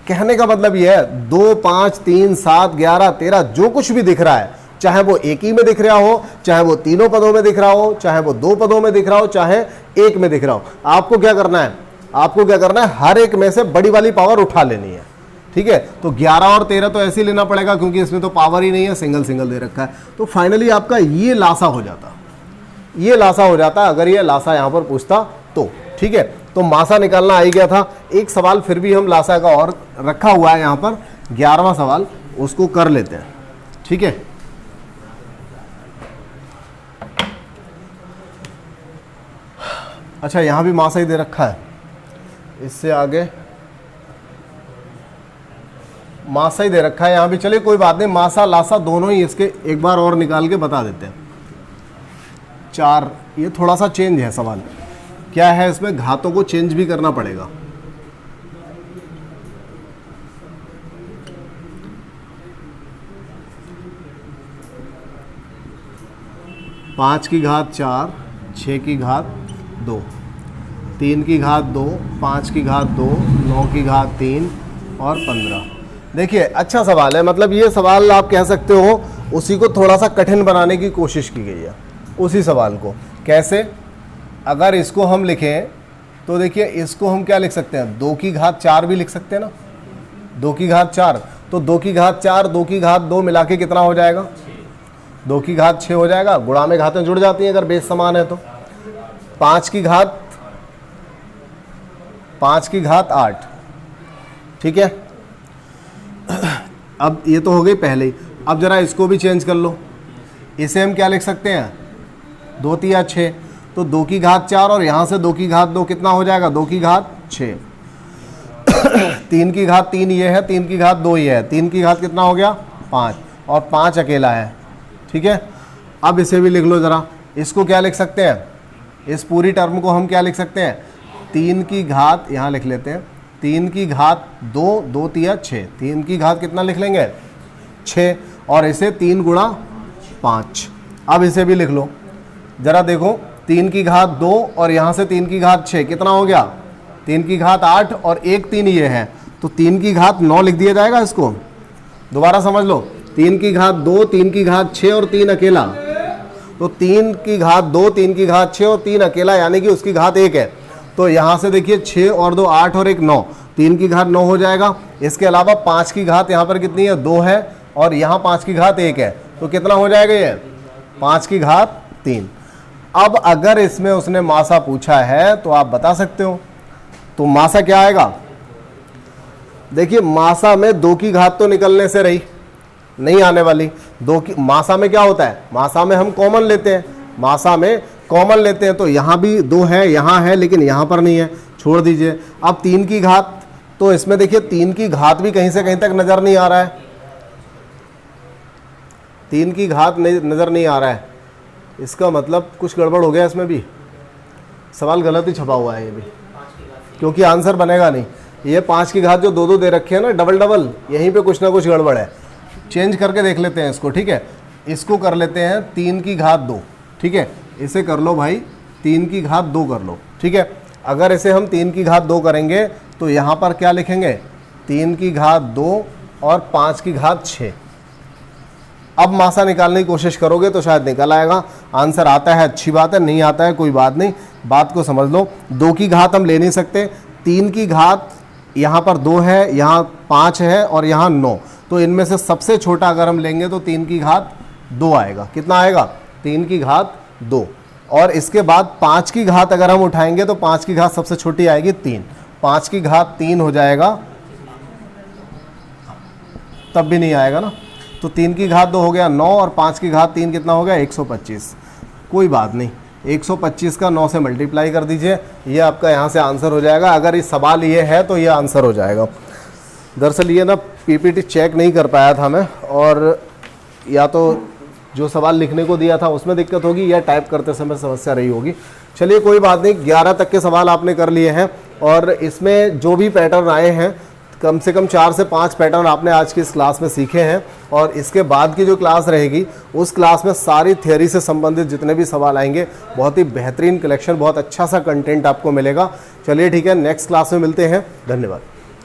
कहने का मतलब ये है 2, 5, 3, 7, 11, 13 जो कुछ भी दिख रहा है, चाहे वो एक ही में दिख रहा हो, चाहे वो तीनों पदों में दिख रहा हो, चाहे वो 2 पदों में दिख रहा हो, चाहे एक में दिख रहा हो, आपको क्या करना है? आपको क्या करना है? हर एक में से बड़ी वाली पावर उठा लेनी है। ठीक है, तो 11 और 13 तो ऐसे ही लेना पड़ेगा क्योंकि इसमें तो पावर ही नहीं है, सिंगल सिंगल दे रखा है। तो फाइनली आपका ये लासा हो जाता, ये लासा हो जाता अगर ये लासा यहां पर पूछता तो। ठीक है, तो मासा निकालना आ ही गया था। एक सवाल फिर भी हम लासा का और रखा हुआ है यहां पर, 11वां सवाल, उसको कर लेते हैं। ठीक है, अच्छा यहाँ भी मासा ही दे रखा है, इससे आगे मासा ही दे रखा है यहाँ भी। चलिए कोई बात नहीं, मासा लासा दोनों ही इसके एक बार और निकाल के बता देते हैं। 4, ये थोड़ा सा चेंज है सवाल, क्या है इसमें, घातों को चेंज भी करना पड़ेगा। पाँच की घात 4, 6 की घात 2, 3 की घात 2, 5 की घात 2, 9 की घात 3 और 15। देखिए अच्छा सवाल है, मतलब ये सवाल आप कह सकते हो उसी को थोड़ा सा कठिन बनाने की कोशिश की गई है। उसी सवाल को कैसे, अगर इसको हम लिखें तो देखिए इसको हम क्या लिख सकते हैं, 2 की घात 4 भी लिख सकते हैं ना, 2 की घात 4, तो 2 की घात 4, 2 की घात 2 मिला के कितना हो जाएगा, 2 की घात 6 हो जाएगा। गुणा में घातें जुड़ जाती हैं अगर बेस समान है तो। 5 की घात 8, ठीक है। अब ये तो हो गई पहले ही, अब जरा इसको भी चेंज कर लो, इसे हम क्या लिख सकते हैं, 2 तिया 6, तो 2 की घात 4 और यहाँ से 2 की घात 2 कितना हो जाएगा, 2 की घात 6। 3 की घात 3 ये है, 3 की घात 2 ये है, 3 की घात कितना हो गया, 5, और 5 अकेला है, ठीक है। अब इसे भी लिख लो ज़रा, इसको क्या लिख सकते हैं, इस पूरी टर्म को हम क्या लिख सकते हैं, 3 की घात, यहाँ लिख लेते हैं 3 की घात 2, 2 तिया 6, 3 की घात कितना लिख लेंगे, 6, और इसे 3 गुणा 5। अब इसे भी लिख लो ज़रा, देखो 3 की घात 2 और यहाँ से 3 की घात 6 कितना हो गया, 3 की घात 8 और 1 3 ये है, तो 3 की घात 9 लिख दिया जाएगा। इसको दोबारा समझ लो, 3 की घात 2, 3 की घात 6 और 3 अकेला, तो 3 की घात 2, 3 की घात 6 और 3 अकेला, यानी कि उसकी घात 1 है। तो यहाँ से देखिए 6 और 2 8 और 1 9, 3 की घात 9 हो जाएगा। इसके अलावा 5 की घात यहाँ पर कितनी है, 2 है, और यहाँ 5 की घात 1 है, तो कितना हो जाएगा ये, 5 की घात 3। अब अगर इसमें उसने मासा पूछा है तो आप बता सकते हो, तो मासा क्या आएगा, देखिए मासा में 2 की घात तो निकलने से रही, नहीं आने वाली। 2 की मासा में क्या होता है, मासा में हम कॉमन लेते हैं, मासा में कॉमन लेते हैं, तो यहाँ भी 2 है, यहाँ है, लेकिन यहाँ पर नहीं है, छोड़ दीजिए। अब 3 की घात, तो इसमें देखिए 3 की घात भी कहीं से कहीं तक नज़र नहीं आ रहा है, 3 की घात नज़र नहीं आ रहा है, इसका मतलब कुछ गड़बड़ हो गया इसमें भी, सवाल गलत ही छपा हुआ है ये भी, क्योंकि आंसर बनेगा नहीं। ये 5 की घात जो 2 2 दे रखे हैं ना, डबल डबल, यहीं पे कुछ ना कुछ गड़बड़ है। चेंज करके देख लेते हैं इसको, ठीक है। इसको कर लेते हैं 3 की घात 2, ठीक है, इसे कर लो भाई 3 की घात 2 कर लो, ठीक है। अगर इसे हम 3 की घात 2 करेंगे तो यहाँ पर क्या लिखेंगे, 3 की घात 2 और 5 की घात 6। अब मासा निकालने की कोशिश करोगे तो शायद निकल आएगा। आंसर आता है अच्छी बात है, नहीं आता है कोई बात नहीं, बात को समझ लो। 2 की घात हम ले नहीं सकते, 3 की घात यहाँ पर 2 है, यहाँ 5 है और यहाँ 9, तो इनमें से सबसे छोटा अगर हम लेंगे तो 3 की घात 2 आएगा। कितना आएगा, 3 की घात 2। और इसके बाद 5 की घात अगर हम उठाएंगे तो 5 की घात सबसे छोटी आएगी 3, 5 की घात 3 हो जाएगा, तब भी नहीं आएगा ना, तो 3 की घात 2 हो गया 9 और 5 की घात 3 कितना हो गया, 125। कोई बात नहीं, 125 का 9 से मल्टीप्लाई कर दीजिए, ये आपका यहाँ से आंसर हो जाएगा। अगर ये सवाल ये है तो ये आंसर हो जाएगा। दरअसल ये ना पीपीटी चेक नहीं कर पाया था मैं, और या तो जो सवाल लिखने को दिया था उसमें दिक्कत होगी, या टाइप करते समय समस्या रही होगी। चलिए कोई बात नहीं, 11 तक के सवाल आपने कर लिए हैं, और इसमें जो भी पैटर्न आए हैं कम से कम 4 से 5 पैटर्न आपने आज की इस क्लास में सीखे हैं। और इसके बाद की जो क्लास रहेगी उस क्लास में सारी थ्योरी से संबंधित जितने भी सवाल आएंगे, बहुत ही बेहतरीन कलेक्शन, बहुत अच्छा सा कंटेंट आपको मिलेगा। चलिए ठीक है, नेक्स्ट क्लास में मिलते हैं, धन्यवाद।